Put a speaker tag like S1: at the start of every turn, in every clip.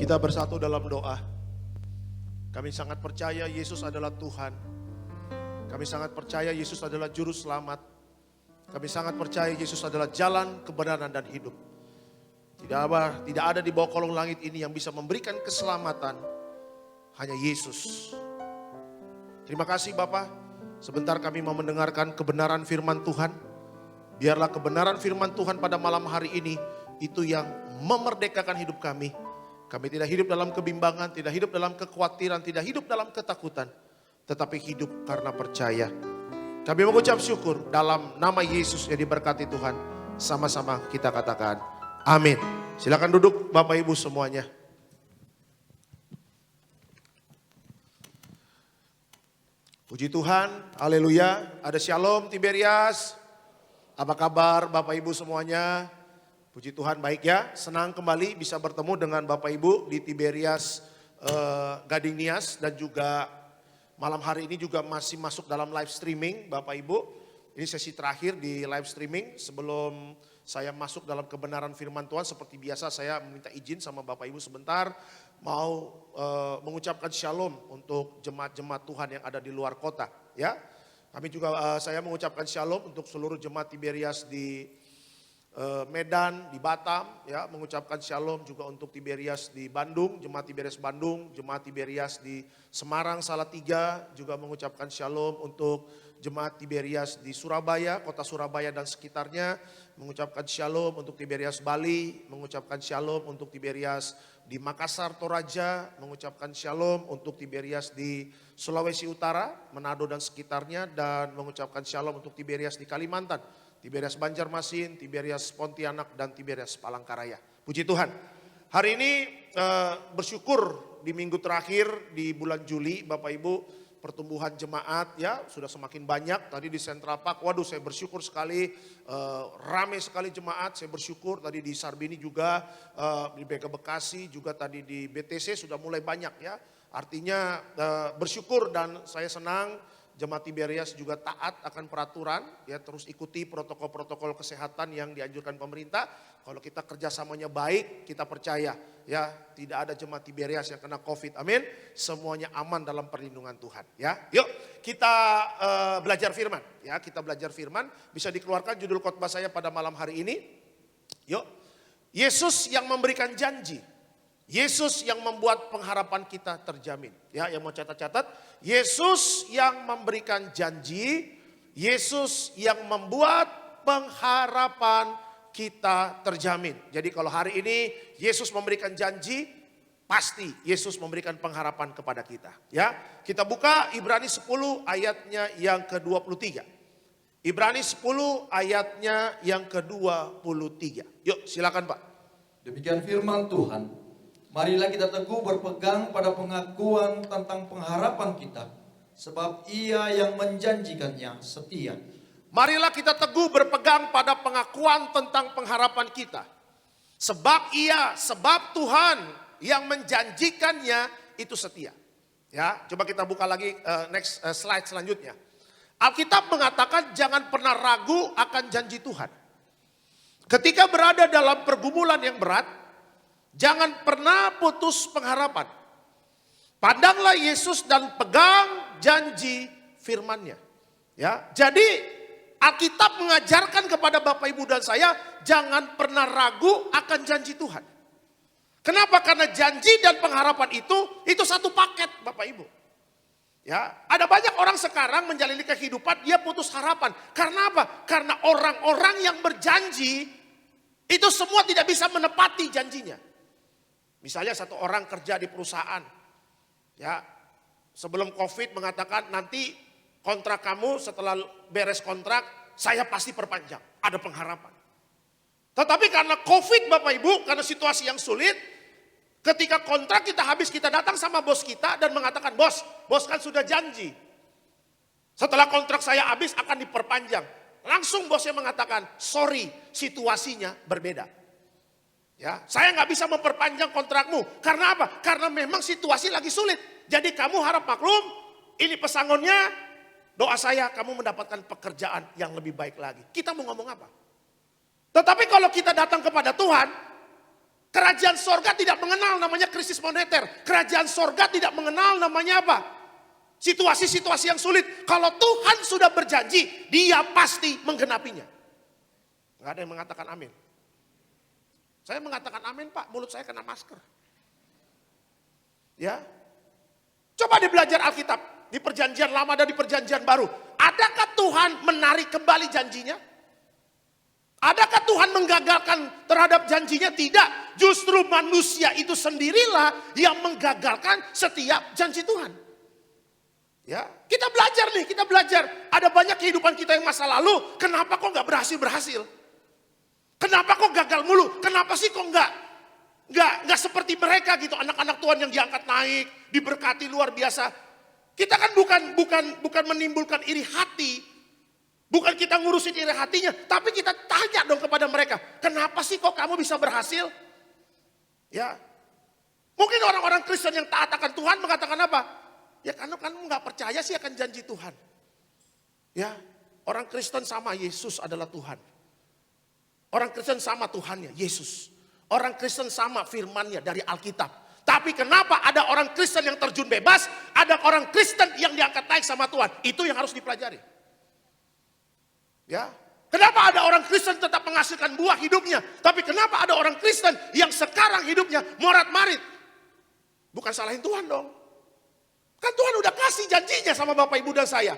S1: kita bersatu dalam doa. Kami sangat percaya Yesus adalah Tuhan. Kami sangat percaya Yesus adalah juru selamat. Kami sangat percaya Yesus adalah jalan, kebenaran, dan hidup. Tidak ada di bawah kolong langit ini yang bisa memberikan keselamatan. Hanya Yesus. Terima kasih Bapa. Sebentar kami mau mendengarkan kebenaran firman Tuhan. Biarlah kebenaran firman Tuhan pada malam hari ini itu yang memerdekakan hidup kami. Kami tidak hidup dalam kebimbangan, tidak hidup dalam kekhawatiran, tidak hidup dalam ketakutan. Tetapi hidup karena percaya. Kami mengucap syukur dalam nama Yesus yang diberkati Tuhan. Sama-sama kita katakan amin. Silakan duduk Bapak Ibu semuanya. Puji Tuhan, haleluya. Ada shalom Tiberias. Apa kabar Bapak Ibu semuanya? Puji Tuhan baik ya, senang kembali bisa bertemu dengan Bapak Ibu di Tiberias Gading Nias. Dan juga malam hari ini juga masih masuk dalam live streaming Bapak Ibu. Ini sesi terakhir di live streaming. Sebelum saya masuk dalam kebenaran firman Tuhan, seperti biasa saya meminta izin sama Bapak Ibu sebentar. Mau mengucapkan shalom untuk jemaat-jemaat Tuhan yang ada di luar kota ya. Kami juga saya mengucapkan shalom untuk seluruh jemaat Tiberias di Medan, di Batam ya, mengucapkan shalom juga untuk Tiberias di Bandung, jemaat Tiberias Bandung, jemaat Tiberias di Semarang Salatiga, juga mengucapkan shalom untuk jemaat Tiberias di Surabaya, kota Surabaya dan sekitarnya, mengucapkan shalom untuk Tiberias Bali, mengucapkan shalom untuk Tiberias di Makassar Toraja, mengucapkan shalom untuk Tiberias di Sulawesi Utara, Manado dan sekitarnya, dan mengucapkan shalom untuk Tiberias di Kalimantan. Tiberias Banjarmasin, Tiberias Pontianak, dan Tiberias Palangkaraya. Puji Tuhan. Hari ini bersyukur di minggu terakhir di bulan Juli Bapak Ibu, pertumbuhan jemaat ya sudah semakin banyak. Tadi di Central Park, waduh saya bersyukur sekali, ramai sekali jemaat. Saya bersyukur tadi di Sarbini juga, di BK Bekasi juga tadi di BTC sudah mulai banyak ya. Artinya bersyukur dan saya senang. Jemaat Tiberias juga taat akan peraturan, ya terus ikuti protokol-protokol kesehatan yang dianjurkan pemerintah. Kalau kita kerjasamanya baik, kita percaya ya tidak ada jemaat Tiberias yang kena COVID, amin. Semuanya aman dalam perlindungan Tuhan ya. Yuk kita belajar firman ya, kita belajar firman. Bisa dikeluarkan judul khotbah saya pada malam hari ini. Yuk, Yesus yang memberikan janji. Yesus yang membuat pengharapan kita terjamin. Ya, yang mau catat-catat, Yesus yang memberikan janji, Yesus yang membuat pengharapan kita terjamin. Jadi kalau hari ini Yesus memberikan janji, pasti Yesus memberikan pengharapan kepada kita. Ya, kita buka Ibrani 10 ayatnya yang ke-23. Ibrani 10 ayatnya yang ke-23. Yuk, silakan Pak.
S2: Demikian firman Tuhan. Marilah kita teguh berpegang pada pengakuan tentang pengharapan kita, sebab Ia yang menjanjikannya setia.
S1: Marilah kita teguh berpegang pada pengakuan tentang pengharapan kita. Sebab Tuhan yang menjanjikannya itu setia. Ya, coba kita buka lagi next slide selanjutnya. Alkitab mengatakan jangan pernah ragu akan janji Tuhan. Ketika berada dalam pergumulan yang berat, jangan pernah putus pengharapan. Pandanglah Yesus dan pegang janji firman-Nya. Ya, jadi Alkitab mengajarkan kepada Bapak Ibu dan saya jangan pernah ragu akan janji Tuhan. Kenapa? Karena janji dan pengharapan itu satu paket Bapak Ibu. Ya, ada banyak orang sekarang menjalani kehidupan dia putus harapan. Karena apa? Karena orang-orang yang berjanji itu semua tidak bisa menepati janjinya. Misalnya satu orang kerja di perusahaan, ya sebelum COVID mengatakan nanti kontrak kamu setelah beres kontrak saya pasti perpanjang, ada pengharapan. Tetapi karena COVID Bapak Ibu, karena situasi yang sulit, ketika kontrak kita habis kita datang sama bos kita dan mengatakan bos kan sudah janji. Setelah kontrak saya habis akan diperpanjang. Langsung bosnya mengatakan sorry situasinya berbeda. Ya, saya nggak bisa memperpanjang kontrakmu. Karena apa? Karena memang situasi lagi sulit. Jadi kamu harap maklum, ini pesangonnya, doa saya kamu mendapatkan pekerjaan yang lebih baik lagi. Kita mau ngomong apa? Tetapi kalau kita datang kepada Tuhan, Kerajaan sorga tidak mengenal namanya krisis moneter. Kerajaan sorga tidak mengenal namanya apa? Situasi-situasi yang sulit. Kalau Tuhan sudah berjanji, dia pasti menggenapinya. Nggak ada yang mengatakan amin. Saya mengatakan amin Pak, mulut saya kena masker. Ya, coba deh belajar Alkitab. Di perjanjian lama dan di perjanjian baru. Adakah Tuhan menarik kembali janjinya? Adakah Tuhan menggagalkan terhadap janjinya? Tidak. Justru manusia itu sendirilah yang menggagalkan setiap janji Tuhan. Ya, kita belajar nih, kita belajar. Ada banyak kehidupan kita yang masa lalu, kenapa kok nggak berhasil? Kenapa kok gagal mulu? Kenapa sih kok nggak seperti mereka gitu, anak-anak Tuhan yang diangkat naik, diberkati luar biasa. Kita kan bukan menimbulkan iri hati. Bukan kita ngurusin iri hatinya, tapi kita tanya dong kepada mereka, kenapa sih kok kamu bisa berhasil? Ya, mungkin orang-orang Kristen yang taat akan Tuhan mengatakan apa? Ya karena kamu nggak percaya sih akan janji Tuhan. Ya, orang Kristen sama Yesus adalah Tuhan. Orang Kristen sama Tuhannya, Yesus. Orang Kristen sama firman-Nya dari Alkitab. Tapi kenapa ada orang Kristen yang terjun bebas, ada orang Kristen yang diangkat naik sama Tuhan? Itu yang harus dipelajari. Ya, kenapa ada orang Kristen tetap menghasilkan buah hidupnya, tapi kenapa ada orang Kristen yang sekarang hidupnya morat-marit? Bukan salahin Tuhan dong. Kan Tuhan udah kasih janjinya sama Bapak Ibu dan saya.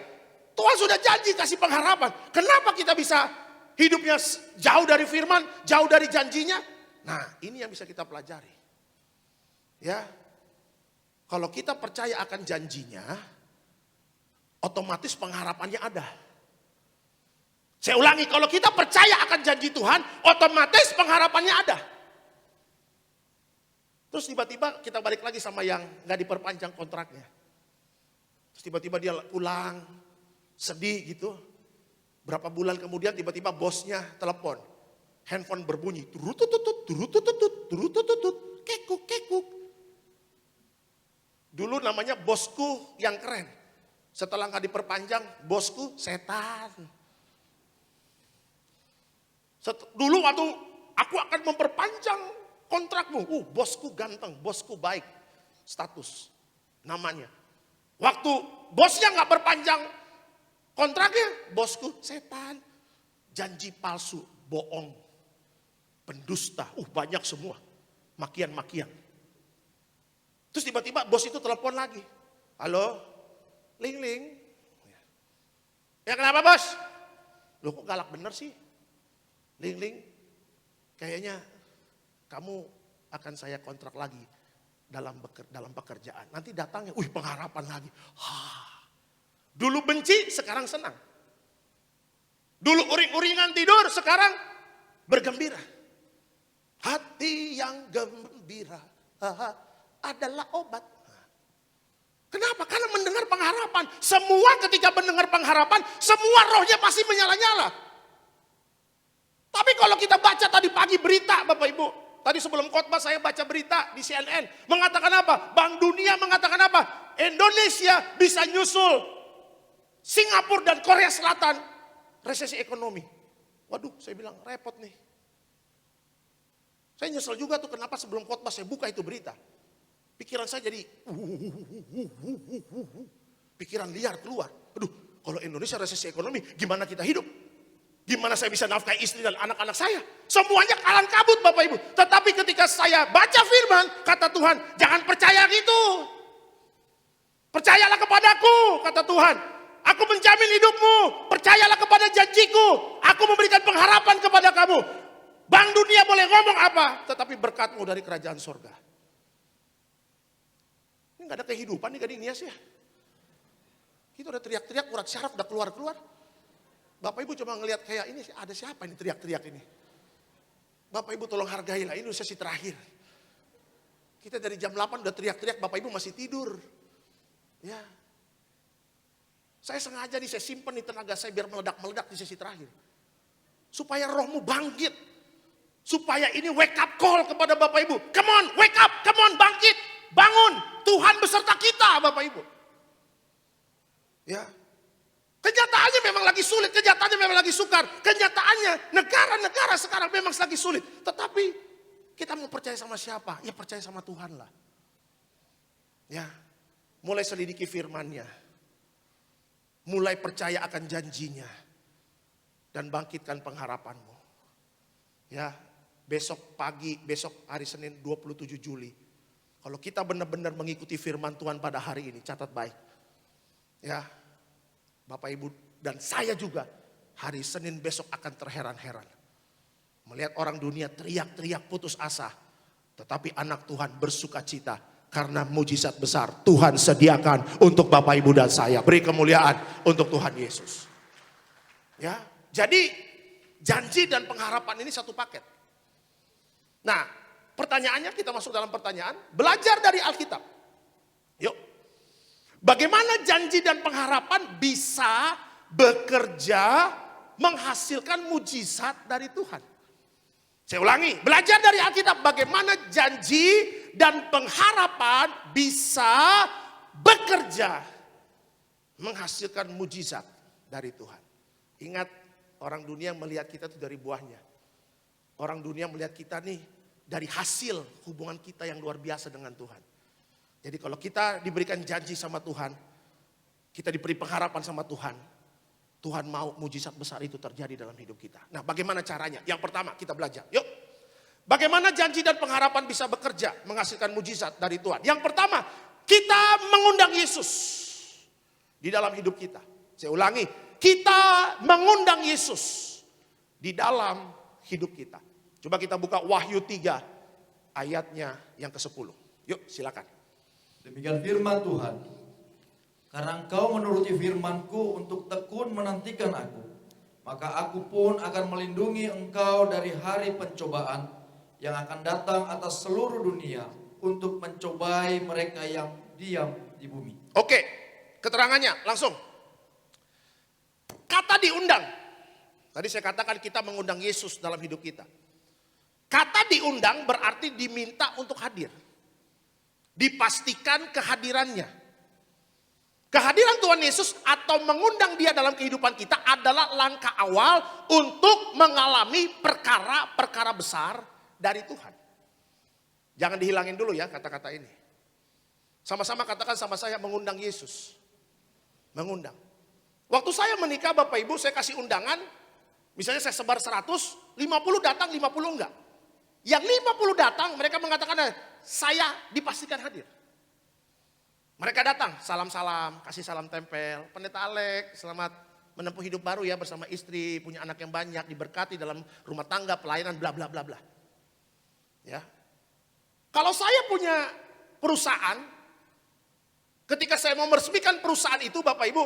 S1: Tuhan sudah janji kasih pengharapan. Kenapa kita bisa hidupnya jauh dari firman, jauh dari janjinya? Nah, ini yang bisa kita pelajari. Ya, kalau kita percaya akan janjinya, otomatis pengharapannya ada. Saya ulangi, kalau kita percaya akan janji Tuhan, otomatis pengharapannya ada. Terus tiba-tiba kita balik lagi sama yang gak diperpanjang kontraknya. Terus tiba-tiba dia pulang, sedih gitu. Berapa bulan kemudian tiba-tiba bosnya telepon. Handphone berbunyi, turutututut, kekuk, kekuk. Dulu namanya bosku yang keren. Setelah gak diperpanjang, bosku setan. Dulu waktu aku akan memperpanjang kontrakmu. Bosku ganteng, bosku baik. Status namanya. Waktu bosnya gak perpanjang kontraknya, bosku setan. Janji palsu, bohong. Pendusta, banyak semua. Makian-makian. Terus tiba-tiba bos itu telepon lagi. Halo, Ling. Ya kenapa bos? Loh kok galak bener sih? Ling, kayaknya kamu akan saya kontrak lagi dalam pekerjaan. Nanti datangnya, pengharapan lagi. Dulu benci, sekarang senang. Dulu uring-uringan tidur, sekarang bergembira. Hati yang gembira adalah obat. Kenapa? Karena mendengar pengharapan. Semua ketika mendengar pengharapan, semua rohnya pasti menyala-nyala. Tapi kalau kita baca tadi pagi berita Bapak Ibu. Tadi sebelum khotbah saya baca berita di CNN. Mengatakan apa? Bank Dunia mengatakan apa? Indonesia bisa nyusul Singapura dan Korea Selatan resesi ekonomi. Waduh, saya bilang repot nih. Saya nyesel juga tuh kenapa sebelum khotbah saya buka itu berita. Pikiran saya jadi pikiran liar keluar. Aduh, kalau Indonesia resesi ekonomi gimana kita hidup? Gimana saya bisa nafkahi istri dan anak-anak saya? Semuanya kalang kabut Bapak Ibu. Tetapi ketika saya baca firman, kata Tuhan, jangan percaya gitu. Percayalah kepadaku, kata Tuhan. Aku menjamin hidupmu. Percayalah kepada janjiku. Aku memberikan pengharapan kepada kamu. Bank Dunia boleh ngomong apa, tetapi berkatmu dari kerajaan sorga. Ini gak ada kehidupan nih Gading Nias ya. Kita udah teriak-teriak, urat syaraf udah keluar-keluar. Bapak Ibu cuma ngelihat kayak ini, ada siapa ini teriak-teriak ini. Bapak Ibu tolong hargailah, ini sesi terakhir. Kita dari jam 8 udah teriak-teriak, Bapak Ibu masih tidur. Ya. Saya sengaja nih, saya simpen nih tenaga saya biar meledak-meledak di sesi terakhir. Supaya rohmu bangkit. Supaya ini wake up call kepada Bapak Ibu. Come on, wake up, come on, bangkit. Bangun, Tuhan beserta kita Bapak Ibu. Ya. Kenyataannya memang lagi sulit, kenyataannya memang lagi sukar. Kenyataannya negara-negara sekarang memang lagi sulit. Tetapi Kita mau percaya sama siapa? Ya percaya sama Tuhan lah. Ya, mulai selidiki firman-Nya. Mulai percaya akan janjinya. Dan bangkitkan pengharapanmu. Ya, besok pagi, besok hari Senin 27 Juli. Kalau kita benar-benar mengikuti firman Tuhan pada hari ini, catat baik. Ya, Bapak Ibu dan saya juga hari Senin besok akan terheran-heran. Melihat orang dunia teriak-teriak putus asa. Tetapi anak Tuhan bersuka cita. Karena mujizat besar Tuhan sediakan untuk Bapak Ibu dan saya. Beri kemuliaan untuk Tuhan Yesus. Ya, jadi janji dan pengharapan ini satu paket. Nah, pertanyaannya kita masuk dalam pertanyaan. Belajar dari Alkitab. Yuk. Bagaimana janji dan pengharapan bisa bekerja menghasilkan mujizat dari Tuhan? Saya ulangi, belajar dari Alkitab bagaimana janji dan pengharapan bisa bekerja menghasilkan mujizat dari Tuhan. Ingat, orang dunia melihat kita itu dari buahnya. Orang dunia melihat kita nih dari hasil hubungan kita yang luar biasa dengan Tuhan. Jadi kalau kita diberikan janji sama Tuhan, kita diberi pengharapan sama Tuhan, Tuhan mau mujizat besar itu terjadi dalam hidup kita. Nah, bagaimana caranya? Yang pertama kita belajar. Yuk. Bagaimana janji dan pengharapan bisa bekerja menghasilkan mujizat dari Tuhan? Yang pertama, kita mengundang Yesus di dalam hidup kita. Saya ulangi, kita mengundang Yesus di dalam hidup kita. Coba kita buka Wahyu 3 ayatnya yang ke-10. Yuk, silakan.
S2: Demikian firman Tuhan. Karena engkau menuruti firman-Ku untuk tekun menantikan Aku, maka Aku pun akan melindungi engkau dari hari pencobaan yang akan datang atas seluruh dunia untuk mencobai mereka yang diam di bumi.
S1: Oke, keterangannya langsung. Kata diundang. Tadi saya katakan kita mengundang Yesus dalam hidup kita. Kata diundang berarti diminta untuk hadir. Dipastikan kehadirannya. Kehadiran Tuhan Yesus atau mengundang dia dalam kehidupan kita adalah langkah awal untuk mengalami perkara-perkara besar dari Tuhan. Jangan dihilangin dulu ya kata-kata ini. Sama-sama katakan sama saya mengundang Yesus. Mengundang. Waktu saya menikah Bapak Ibu saya kasih undangan. Misalnya saya sebar 100, 50 datang 50 enggak. Yang 50 datang mereka mengatakan saya dipastikan hadir. Mereka datang, salam-salam, kasih salam tempel. Pendeta Alek, selamat menempuh hidup baru ya bersama istri, punya anak yang banyak, diberkati dalam rumah tangga, pelayanan, bla bla bla bla. Ya. Kalau saya punya perusahaan, ketika saya mau meresmikan perusahaan itu Bapak Ibu,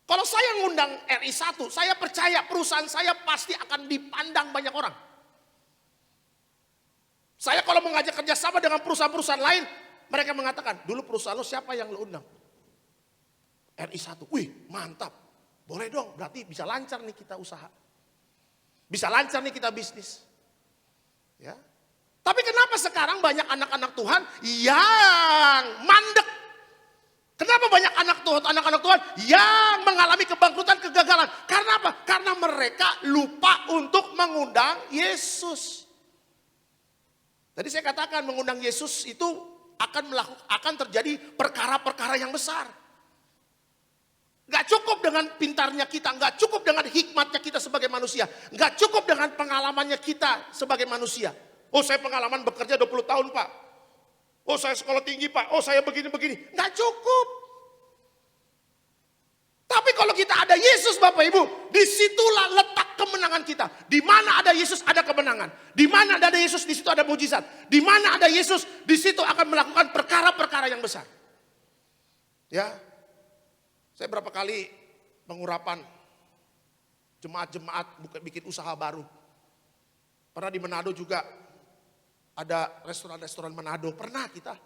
S1: kalau saya ngundang RI1, saya percaya perusahaan saya pasti akan dipandang banyak orang. Saya kalau mengajak kerjasama dengan perusahaan-perusahaan lain, mereka mengatakan, dulu perusahaan lo siapa yang lo undang? RI1, wih mantap, boleh dong, berarti bisa lancar nih kita usaha. Bisa lancar nih kita bisnis. Ya. Tapi kenapa sekarang banyak anak-anak Tuhan yang mandek? Kenapa banyak anak-anak Tuhan yang mengalami kebangkrutan, kegagalan? Karena apa? Karena mereka lupa untuk mengundang Yesus. Tadi saya katakan mengundang Yesus itu akan terjadi perkara-perkara yang besar. Gak cukup dengan pintarnya kita, gak cukup dengan hikmatnya kita sebagai manusia, gak cukup dengan pengalamannya kita sebagai manusia. Oh saya pengalaman bekerja 20 tahun Pak, oh saya sekolah tinggi Pak, oh saya begini-begini, gak cukup. Tapi kalau kita ada Yesus Bapak Ibu, disitulah letak kemenangan kita. Di mana ada Yesus ada kemenangan. Di mana ada Yesus di situ ada mujizat. Di mana ada Yesus di situ akan melakukan perkara-perkara yang besar. Ya, saya berapa kali pengurapan jemaat-jemaat bikin usaha baru. Pernah di Manado juga ada restoran-restoran Manado. Pernah kita.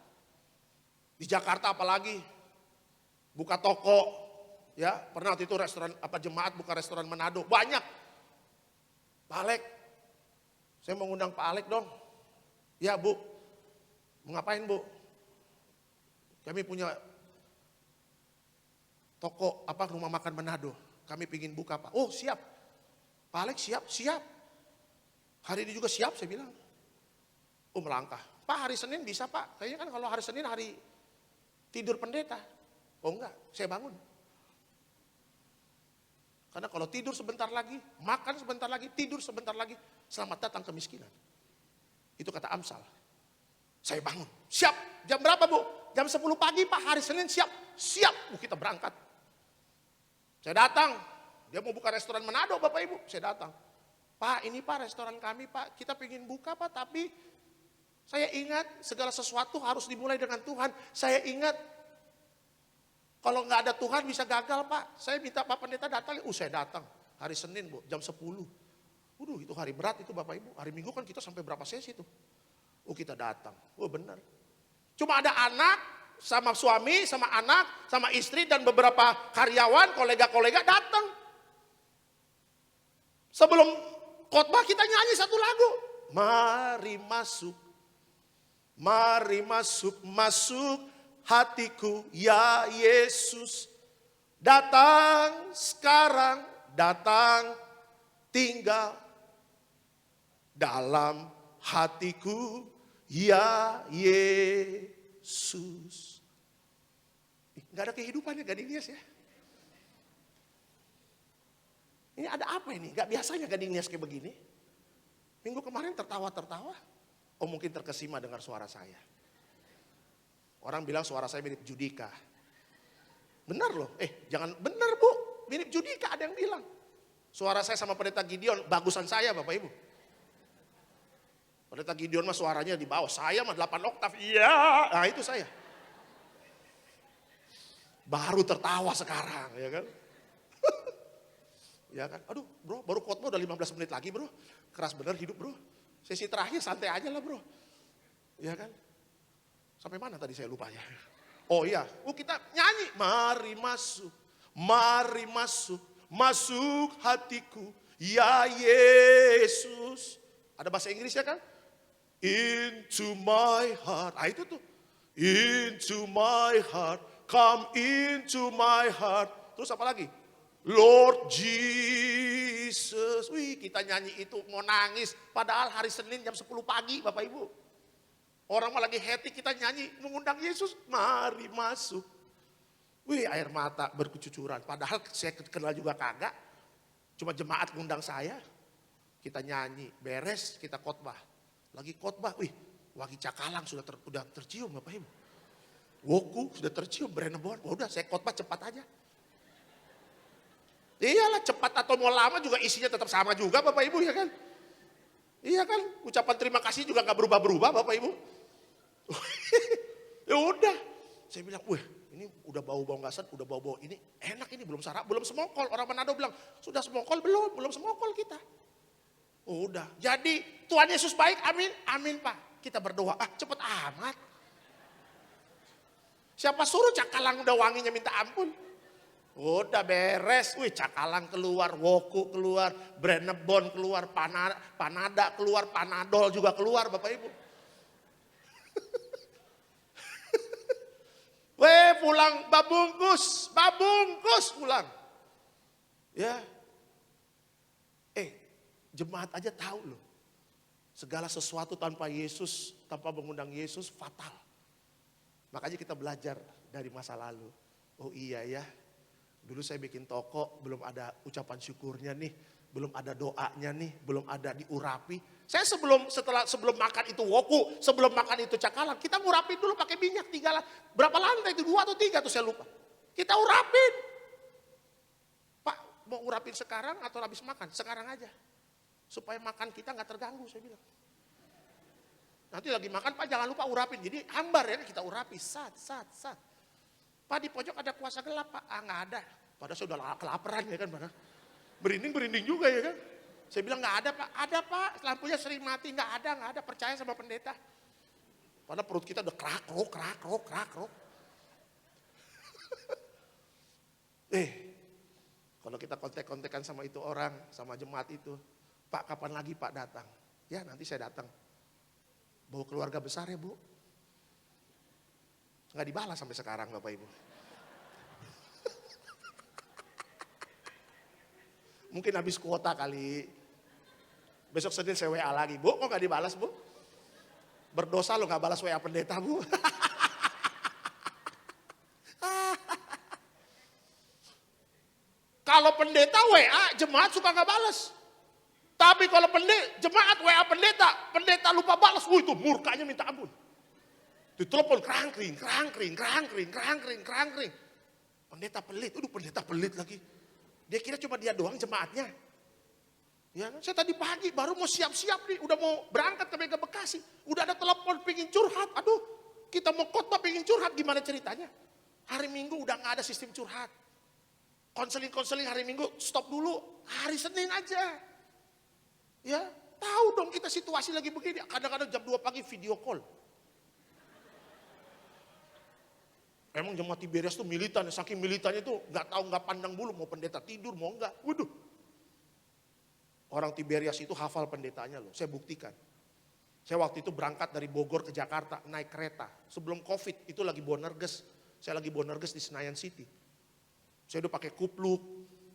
S1: Di Jakarta apalagi buka toko. Ya, pernah waktu itu jemaat buka restoran Manado, banyak. Pak Alek, saya mau ngundang Pak Alek dong. Ya Bu, mau ngapain Bu? Kami punya toko rumah makan Manado, kami pingin buka Pak. Oh siap, Pak Alek siap. Hari ini juga siap saya bilang. Oh melangkah. Pak hari Senin bisa pak. Kayaknya kan kalau hari Senin hari tidur pendeta. Oh enggak, saya bangun. Karena kalau tidur sebentar lagi, makan sebentar lagi, tidur sebentar lagi, selamat datang kemiskinan. Itu kata Amsal. Saya bangun, siap. Jam berapa bu? Jam 10 pagi pak, hari Senin siap. Siap, kita berangkat. Saya datang, dia mau buka restoran Manado bapak ibu. Saya datang. Pak ini pak restoran kami pak, kita pengen buka pak, tapi saya ingat segala sesuatu harus dimulai dengan Tuhan. Saya ingat kalau nggak ada Tuhan bisa gagal pak. Saya minta Pak Pendeta datang, saya datang. Hari Senin bu, jam 10. Waduh itu hari berat itu bapak ibu. Hari Minggu kan kita sampai berapa sesi tuh. Oh kita datang, oh benar. Cuma ada anak, sama suami, sama anak, sama istri dan beberapa karyawan, kolega-kolega datang. Sebelum khotbah kita nyanyi satu lagu. Mari masuk, mari masuk, masuk hatiku ya Yesus. Datang sekarang, datang tinggal dalam hatiku ya Yesus. Gak ada kehidupannya Gading Nias ya. Ini ada apa ini? Gak biasanya Gading Nias kayak begini. Minggu kemarin tertawa-tertawa. Oh mungkin terkesima dengar suara saya. Orang bilang suara saya mirip Judika. Benar loh. Jangan benar bu. Mirip Judika ada yang bilang. Suara saya sama Pendeta Gideon bagusan saya Bapak Ibu. Pendeta Gideon mah suaranya di bawah. Saya mah 8 oktav. Iya. Nah itu saya. Baru tertawa sekarang ya kan. Ya kan. Aduh bro baru khotbah udah 15 menit lagi bro. Keras bener hidup bro. Sesi terakhir santai aja lah bro. Ya kan. Sampai mana tadi saya lupa ya. Oh iya. Kita nyanyi. Mari masuk. Mari masuk. Masuk hatiku. Ya Yesus. Ada bahasa Inggris ya kan. Into my heart. Ah itu tuh. Into my heart. Come into my heart. Terus apa lagi? Lord Jesus. Wih kita nyanyi itu mau nangis. Padahal hari Senin jam 10 pagi Bapak Ibu. Orang malah lagi happy kita nyanyi. Mengundang Yesus. Mari masuk. Wih air mata berkecucuran. Padahal saya kenal juga kagak. Cuma jemaat ngundang saya. Kita nyanyi. Beres kita khotbah. Lagi khotbah, wangi cakalang sudah tercium Bapak Ibu. Woku sudah tercium, Brenebon. Udah saya khotbah cepat aja. Iyalah cepat atau mau lama juga isinya tetap sama juga Bapak Ibu ya kan. Iya kan, ucapan terima kasih juga gak berubah-berubah Bapak Ibu. Ya udah, saya bilang, ini udah bau-bau gasan, udah bau-bau ini enak ini belum sarap, belum semokol. Orang Manado bilang, sudah semokol belum semokol kita. Udah, jadi Tuhan Yesus baik, amin, amin Pak. Kita berdoa, cepet amat. Siapa suruh cakalang udah wanginya minta ampun. Udah beres, cakalang keluar, woku keluar, Brenebon keluar, panada keluar, panadol juga keluar Bapak Ibu. Pulang babungkus pulang. Ya. Jemaat aja tahu loh. Segala sesuatu tanpa Yesus, tanpa mengundang Yesus fatal. Makanya kita belajar dari masa lalu. Oh iya ya, dulu saya bikin toko, belum ada ucapan syukurnya nih. Belum ada doanya nih, belum ada diurapi. Saya sebelum makan itu woku, sebelum makan itu cakalang, kita ngurapin dulu pakai minyak 3 berapa lantai itu 2 atau 3 tuh saya lupa. Kita urapin. Pak mau urapin sekarang atau habis makan? Sekarang aja. Supaya makan kita gak terganggu saya bilang. Nanti lagi makan Pak jangan lupa urapin. Jadi hambar ya kita urapi. Sat. Pak di pojok ada kuasa gelap Pak. Gak ada. Padahal saya udah kelaparan ya kan. Berinding juga ya kan. Saya bilang gak ada Pak. Ada Pak. Lampunya sering mati. Gak ada. Percaya sama pendeta. Padahal perut kita udah kerak-rok. Kalau kita kontek-kontekan sama itu orang. Sama jemaat itu. Pak kapan lagi Pak datang? Ya nanti saya datang. Bawa keluarga besar ya Bu. Nggak dibalas sampai sekarang Bapak Ibu. Mungkin habis kuota kali. Besok Senin saya WA lagi. Bu kok nggak dibalas Bu? Berdosa lo gak balas WA pendeta, Bu. Kalau pendeta WA, jemaat suka gak balas. Tapi kalau jemaat WA pendeta lupa balas, itu murkanya minta ampun. Ditelepon kerangkring. Pendeta pelit lagi. Dia kira cuma dia doang jemaatnya. Ya, saya tadi pagi baru mau siap-siap nih, udah mau berangkat ke Mega Bekasi. Udah ada telepon pingin curhat, aduh kita mau khotbah pingin curhat, gimana ceritanya? Hari Minggu udah gak ada sistem curhat. Konseling hari Minggu stop dulu, hari Senin aja. Ya, tahu dong kita situasi lagi begini. Kadang-kadang jam 2 pagi video call. Emang jemaat Tiberias tuh militan, saking militannya tuh nggak pandang bulu mau pendeta tidur mau enggak. Waduh. Orang Tiberias itu hafal pendetanya loh, saya buktikan. Saya waktu itu berangkat dari Bogor ke Jakarta naik kereta. Sebelum Covid itu lagi Bonerges. Saya lagi Bonerges di Senayan City. Saya udah pakai kupluk,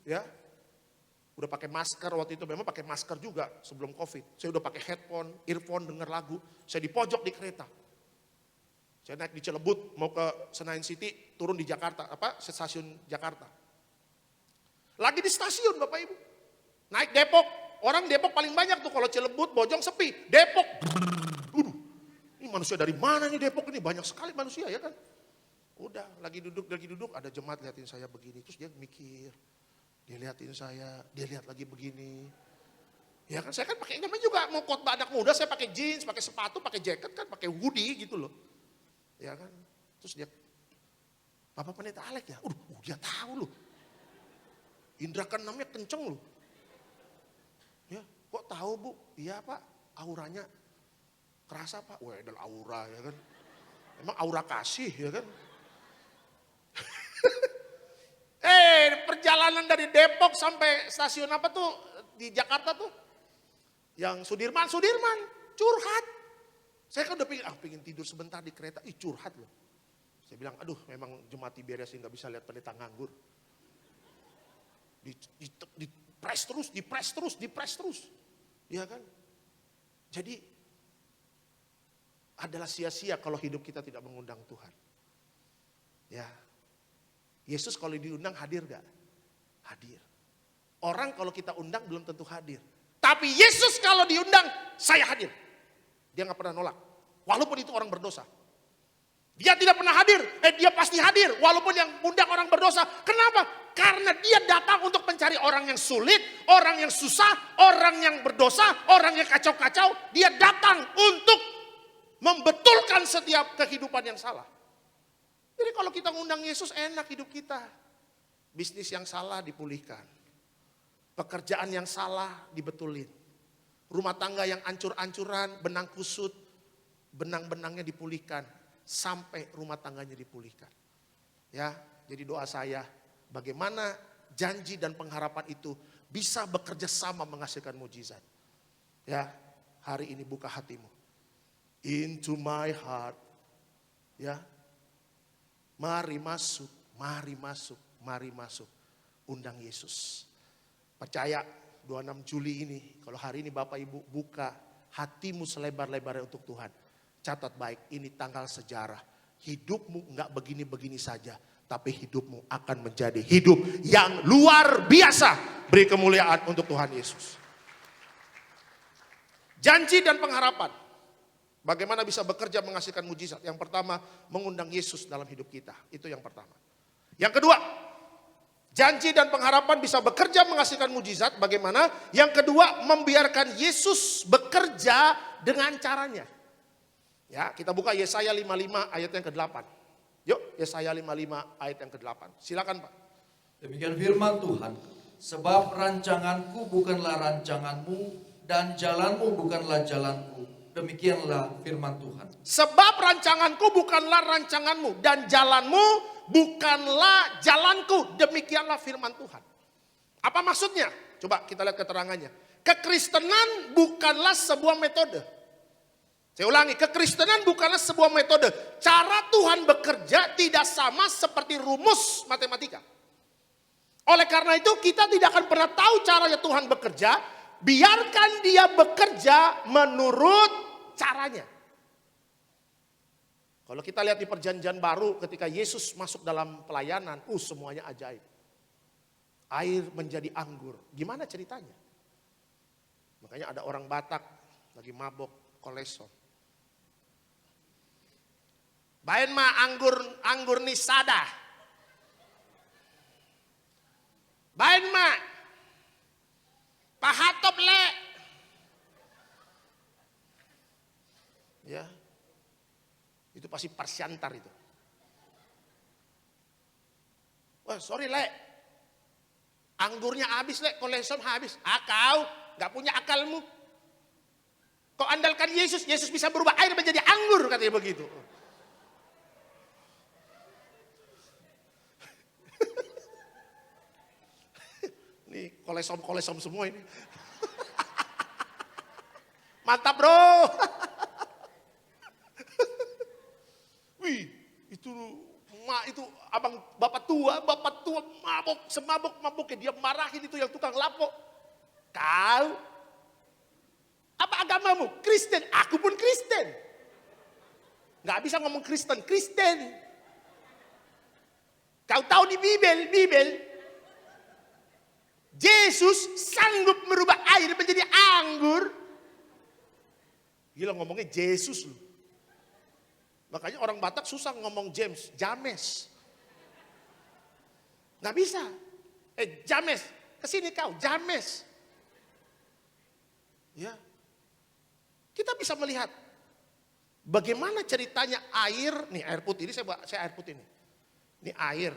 S1: ya. Udah pakai masker waktu itu, memang pakai masker juga sebelum Covid. Saya udah pakai headphone, earphone, denger lagu. Saya di pojok di kereta. Saya naik di Cilebut, mau ke Senayan City, turun di Jakarta, stasiun Jakarta. Lagi di stasiun Bapak Ibu. Naik Depok, orang Depok paling banyak tuh, kalau Cilebut, Bojong sepi. Depok, ini manusia dari mana nih Depok ini, banyak sekali manusia ya kan. Udah, lagi duduk, ada jemaat liatin saya begini, terus dia mikir. Dia liatin saya, dia lihat lagi begini. Ya kan, saya kan pakai namanya juga mau khotbah anak muda, saya pakai jeans, pakai sepatu, pakai jaket kan, pakai hoodie gitu loh. Ya kan, terus dia, Bapak Pendeta Alek ya? Dia tahu loh. Indra keenamnya kenceng loh. Ya, kok tahu Bu? Iya Pak, auranya kerasa Pak. Wah, ada aura ya kan. Emang aura kasih ya kan. Perjalanan dari Depok sampai stasiun apa tuh di Jakarta tuh? Yang Sudirman, curhat. Saya kan udah pengen tidur sebentar di kereta, curhat loh. Saya bilang, aduh memang jemaat Tiberias nggak bisa lihat pendeta nganggur. Di press terus. Ya kan? Jadi adalah sia-sia kalau hidup kita tidak mengundang Tuhan. Ya. Yesus kalau diundang hadir gak? Hadir. Orang kalau kita undang belum tentu hadir. Tapi Yesus kalau diundang, saya hadir. Dia gak pernah nolak. Walaupun itu orang berdosa. Dia tidak pernah hadir. Dia pasti hadir. Walaupun yang undang orang berdosa. Kenapa? Karena dia datang untuk mencari orang yang sulit, orang yang susah, orang yang berdosa, orang yang kacau-kacau. Dia datang untuk membetulkan setiap kehidupan yang salah. Jadi kalau kita ngundang Yesus enak hidup kita. Bisnis yang salah dipulihkan. Pekerjaan yang salah dibetulin. Rumah tangga yang ancur-ancuran, benang kusut, benang-benangnya dipulihkan. Sampai rumah tangganya dipulihkan. Ya, jadi doa saya, bagaimana janji dan pengharapan itu bisa bekerja sama menghasilkan mujizat. Ya, hari ini buka hatimu. Into my heart. Ya. Mari masuk. Undang Yesus. Percaya 26 Juli ini, kalau hari ini Bapak Ibu buka hatimu selebar-lebarnya untuk Tuhan. Catat baik, ini tanggal sejarah. Hidupmu enggak begini-begini saja. Tapi hidupmu akan menjadi hidup yang luar biasa. Beri kemuliaan untuk Tuhan Yesus. Janji dan pengharapan. Bagaimana bisa bekerja menghasilkan mujizat? Yang pertama, mengundang Yesus dalam hidup kita. Itu yang pertama. Yang kedua, janji dan pengharapan bisa bekerja menghasilkan mujizat. Bagaimana? Yang kedua, membiarkan Yesus bekerja dengan caranya. Ya, kita buka Yesaya 55 ayat yang ke-8. Yuk, Yesaya 55 ayat yang ke-8. Silakan Pak.
S2: Demikian firman Tuhan. Sebab rancanganku bukanlah rancanganmu dan jalanmu bukanlah jalanku. Demikianlah firman Tuhan.
S1: Sebab rancanganku bukanlah rancanganmu dan jalanmu bukanlah jalanku. Demikianlah firman Tuhan. Apa maksudnya? Coba kita lihat keterangannya. Kekristenan bukanlah sebuah metode. Saya ulangi, kekristenan bukanlah sebuah metode. Cara Tuhan bekerja tidak sama seperti rumus matematika. Oleh karena itu kita tidak akan pernah tahu caranya Tuhan bekerja. Biarkan dia bekerja menurut caranya. Kalau kita lihat di perjanjian baru ketika Yesus masuk dalam pelayanan, semuanya ajaib. Air menjadi anggur. Gimana ceritanya? Makanya ada orang Batak lagi mabok kolesom. Baen ma anggur ni sada. Baen ma pahatop le. Ya. Itu pasti Parsiantar itu. Wah sorry le. Anggurnya habis le, kolesom habis. Kau gak punya akalmu. Kau andalkan Yesus, Yesus bisa berubah air menjadi anggur katanya begitu. Ini kolesom semua ini. Mantap bro. Wih, itu abang bapak tua semabok-maboknya dia marahin itu yang tukang lapok. Kau, apa agamamu? Kristen, aku pun Kristen. Gak bisa ngomong Kristen. Kau tahu di Bibel, Yesus sanggup merubah air menjadi anggur. Gila ngomongnya Yesus loh. Makanya orang Batak susah ngomong James. Nggak bisa. James, kesini kau, James. Ya, kita bisa melihat bagaimana ceritanya air. Nih air putih ini saya air putih ini. Ini air.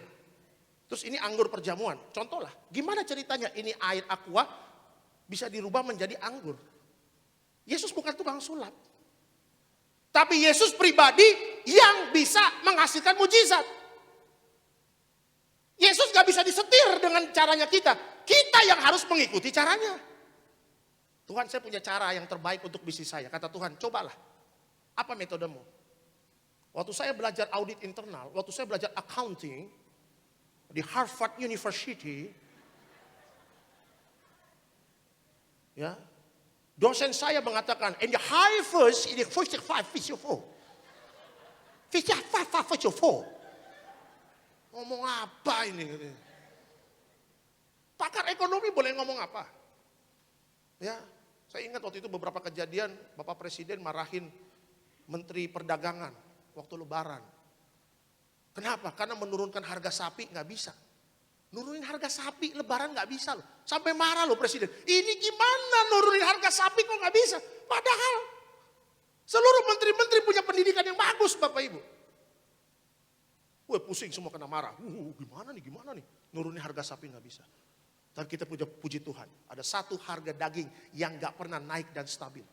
S1: Terus ini anggur perjamuan. Contoh lah, gimana ceritanya ini air aqua bisa dirubah menjadi anggur. Yesus bukan tukang sulap. Tapi Yesus pribadi yang bisa menghasilkan mujizat. Yesus gak bisa disetir dengan caranya kita. Kita yang harus mengikuti caranya. Tuhan, saya punya cara yang terbaik untuk bisnis saya. Kata Tuhan, cobalah. Apa metodemu? Waktu saya belajar audit internal, waktu saya belajar accounting di Harvard University, ya, dosen saya mengatakan, in the high first, in the first 5, fish 4. Fish 5, 4. Ngomong apa ini? Pakar ekonomi boleh ngomong apa? Ya, saya ingat waktu itu beberapa kejadian, Bapak Presiden marahin Menteri Perdagangan waktu Lebaran. Kenapa? Karena menurunkan harga sapi nggak bisa. Nurunin harga sapi Lebaran nggak bisa loh. Sampai marah loh Presiden. Ini gimana nurunin harga sapi kok nggak bisa? Padahal seluruh menteri-menteri punya pendidikan yang bagus Bapak Ibu. Wah pusing semua kena marah. Gimana nih? Nurunin harga sapi nggak bisa. Tapi kita punya puji Tuhan. Ada satu harga daging yang nggak pernah naik dan stabil.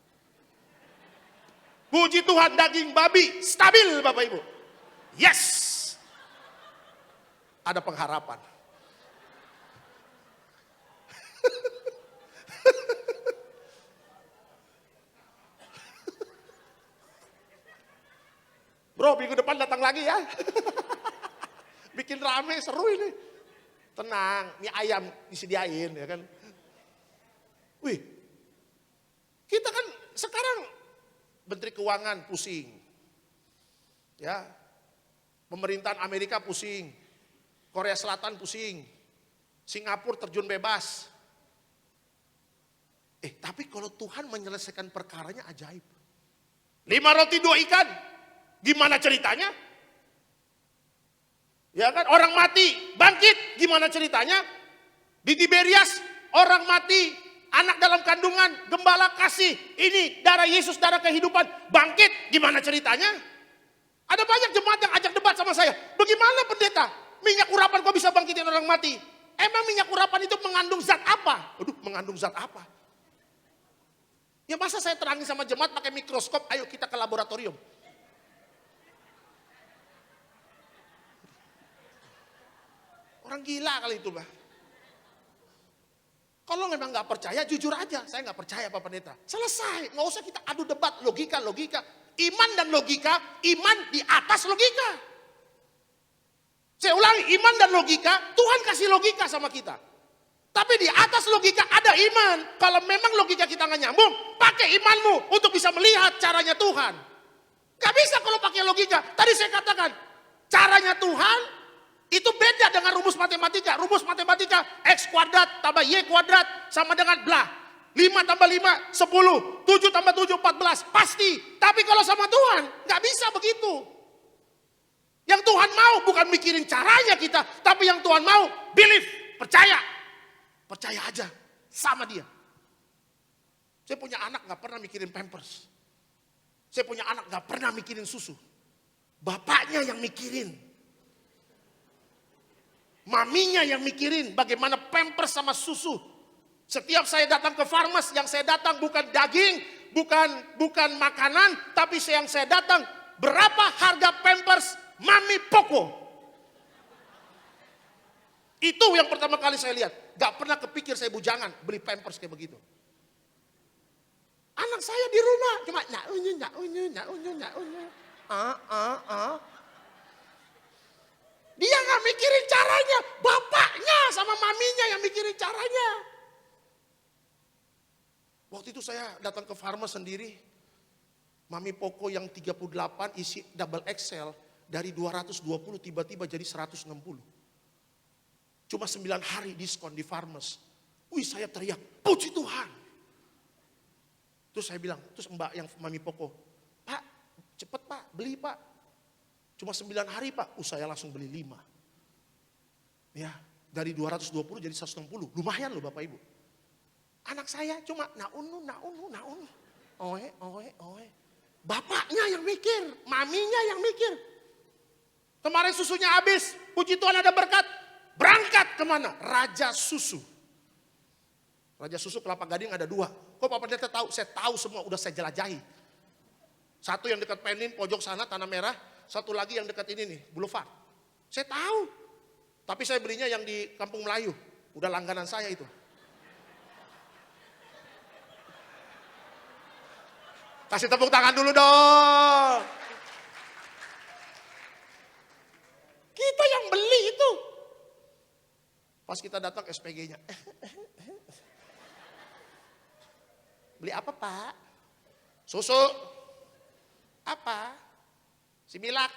S1: Puji Tuhan daging babi stabil Bapak Ibu. Yes. Ada pengharapan. Bro, minggu depan datang lagi ya. Bikin rame, seru ini. Tenang, mie ayam disediain ya kan. Wih, kita kan sekarang Menteri Keuangan pusing. Ya, pemerintahan Amerika pusing. Korea Selatan pusing. Singapura terjun bebas. Tapi kalau Tuhan menyelesaikan perkaranya ajaib. 5 roti 2 ikan. Gimana ceritanya? Ya kan, orang mati, bangkit. Gimana ceritanya? Di Tiberias, orang mati, anak dalam kandungan, gembala kasih. Ini darah Yesus, darah kehidupan. Bangkit, gimana ceritanya? Ada banyak jemaat yang ajak debat sama saya. Bagaimana pendeta? Minyak urapan kok bisa bangkitin orang mati? Emang minyak urapan itu mengandung zat apa? Mengandung zat apa? Ya masa saya terangin sama jemaat pakai mikroskop, ayo kita ke laboratorium. Orang gila kali itu bah. Kalau memang nggak percaya, jujur aja. Saya nggak percaya Pak Pendeta. Selesai, nggak usah kita adu debat logika. Iman dan logika, iman di atas logika. Saya ulangi, iman dan logika, Tuhan kasih logika sama kita. Tapi di atas logika ada iman. Kalau memang logika kita nggak nyambung, pakai imanmu untuk bisa melihat caranya Tuhan. Gak bisa kalau pakai logika. Tadi saya katakan, caranya Tuhan itu beda dengan rumus matematika. Rumus matematika X kuadrat tambah Y kuadrat sama dengan bla. 5 tambah 5, 10. 7 tambah 7, 14. Pasti. Tapi kalau sama Tuhan, gak bisa begitu. Yang Tuhan mau bukan mikirin caranya kita. Tapi yang Tuhan mau, believe, percaya. Percaya aja sama dia. Saya punya anak gak pernah mikirin pampers. Saya punya anak gak pernah mikirin susu. Bapaknya yang mikirin. Maminya yang mikirin bagaimana pampers sama susu. Setiap saya datang ke farmas, yang saya datang bukan daging, bukan makanan, tapi yang saya datang, berapa harga pampers Mami Poko? Itu yang pertama kali saya lihat. Gak pernah kepikir saya bujangan beli pampers kayak begitu. Anak saya di rumah cuma Dia gak mikirin caranya, bapaknya sama maminya yang mikirin caranya. Waktu itu saya datang ke farma sendiri, Mami Poko yang 38 isi double XL dari 220 tiba-tiba jadi 160. Cuma 9 hari diskon di farmas. Wih, saya teriak, puji Tuhan. Terus saya bilang, terus mbak yang Mami Poko, Pak cepet Pak, beli Pak. Cuma 9 hari Pak, saya langsung beli 5. Ya, dari 220 jadi 160, lumayan loh Bapak Ibu. Anak saya cuma naunu. Oe. Bapaknya yang mikir, maminya yang mikir. Kemarin susunya habis, puji Tuhan ada berkat. Berangkat kemana? Raja Susu. Raja Susu Kelapa Gading ada 2. Kok Pak Pendeta tahu? Saya tahu semua, udah saya jelajahi. Satu yang dekat Penin, pojok sana, Tanah Merah. Satu lagi yang dekat ini nih, Boulevard. Saya tahu. Tapi saya belinya yang di Kampung Melayu. Udah langganan saya itu. Kasih tepuk tangan dulu dong. Kita yang beli itu. Pas kita datang SPG-nya. Beli apa Pak? Susu. Apa? Similac.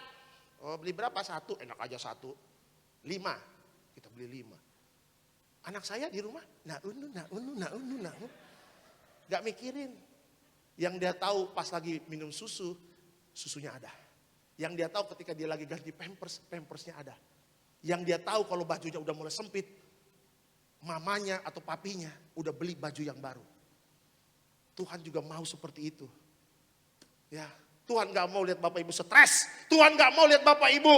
S1: Oh beli berapa? 1. Enak aja 1. 5. Kita beli 5. Anak saya di rumah. Naunu. Gak mikirin. Yang dia tahu pas lagi minum susu, susunya ada. Yang dia tahu ketika dia lagi ganti pampers, pampersnya ada. Yang dia tahu kalau bajunya udah mulai sempit, mamanya atau papinya udah beli baju yang baru. Tuhan juga mau seperti itu. Ya, Tuhan gak mau lihat Bapak Ibu stres. Tuhan gak mau lihat Bapak Ibu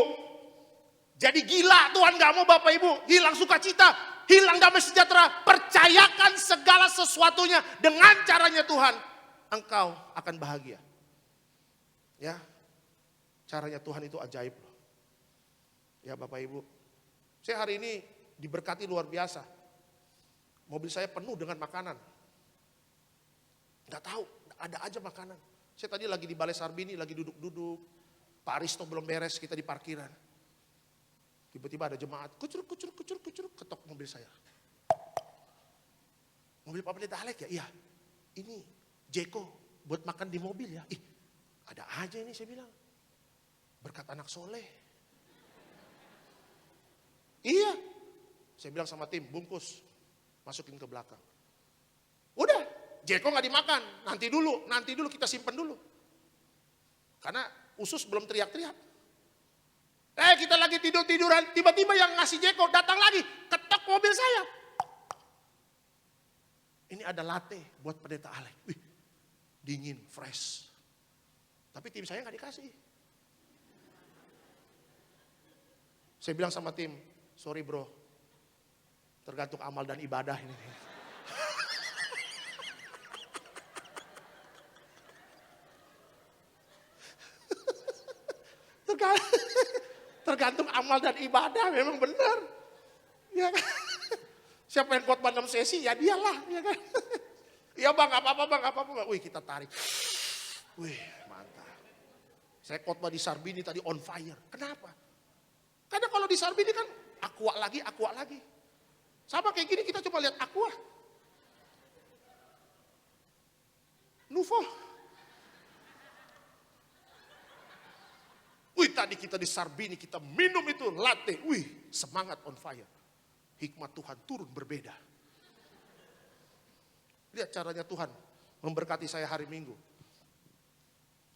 S1: jadi gila. Tuhan gak mau Bapak Ibu hilang sukacita, hilang damai sejahtera. Percayakan segala sesuatunya dengan caranya Tuhan. Engkau akan bahagia. Ya, caranya Tuhan itu ajaib loh. Ya Bapak Ibu, saya hari ini diberkati luar biasa. Mobil saya penuh dengan makanan. Gak tahu, ada aja makanan. Saya tadi lagi di Balai Sarbini, lagi duduk-duduk. Pak Aristo belum beres, kita di parkiran. Tiba-tiba ada jemaat, kucuruk, ketok mobil saya. Mobil Pak Pendeta Alek ya? Iya, ini Jeko buat makan di mobil ya. Ih, ada aja ini saya bilang. Berkat anak soleh. Iya. Saya bilang sama tim, bungkus. Masukin ke belakang. Udah, Jeko gak dimakan. Nanti dulu kita simpen dulu. Karena usus belum teriak-teriak. Kita lagi tidur-tiduran. Tiba-tiba yang ngasih Jeko datang lagi. Ketok mobil saya. Ini ada latte buat Pendeta Alek. Wih, dingin, fresh. Tapi tim saya gak dikasih. Saya bilang sama tim, sorry bro, tergantung amal dan ibadah ini. Tergantung amal dan ibadah, memang benar. Ya kan? Siapa yang khotbah 6 sesi, ya dialah. Ya kan? Iya bang, gak apa-apa. Wih kita tarik. Wih mantap. Saya khotbah di Sarbini tadi on fire. Kenapa? Karena kalau di Sarbini kan aqua lagi. Sama kayak gini kita coba lihat aqua. Nuvo. tadi kita di Sarbini, kita minum itu latte. Wih, semangat on fire. Hikmat Tuhan turun berbeda. Lihat caranya Tuhan memberkati saya hari Minggu.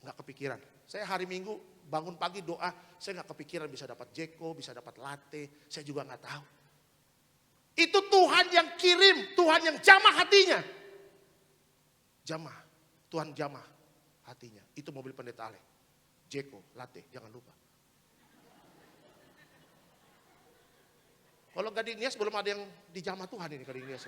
S1: Nggak kepikiran. Saya hari Minggu bangun pagi doa, saya nggak kepikiran bisa dapat jeko, bisa dapat latte. Saya juga nggak tahu. Itu Tuhan yang kirim, Tuhan yang jamah hatinya. Jamah, Tuhan jamah hatinya. Itu mobil pendeta Ale. Jeko, latte, jangan lupa. Kalau Gading Nias belum ada yang dijamah Tuhan ini Gading Nias.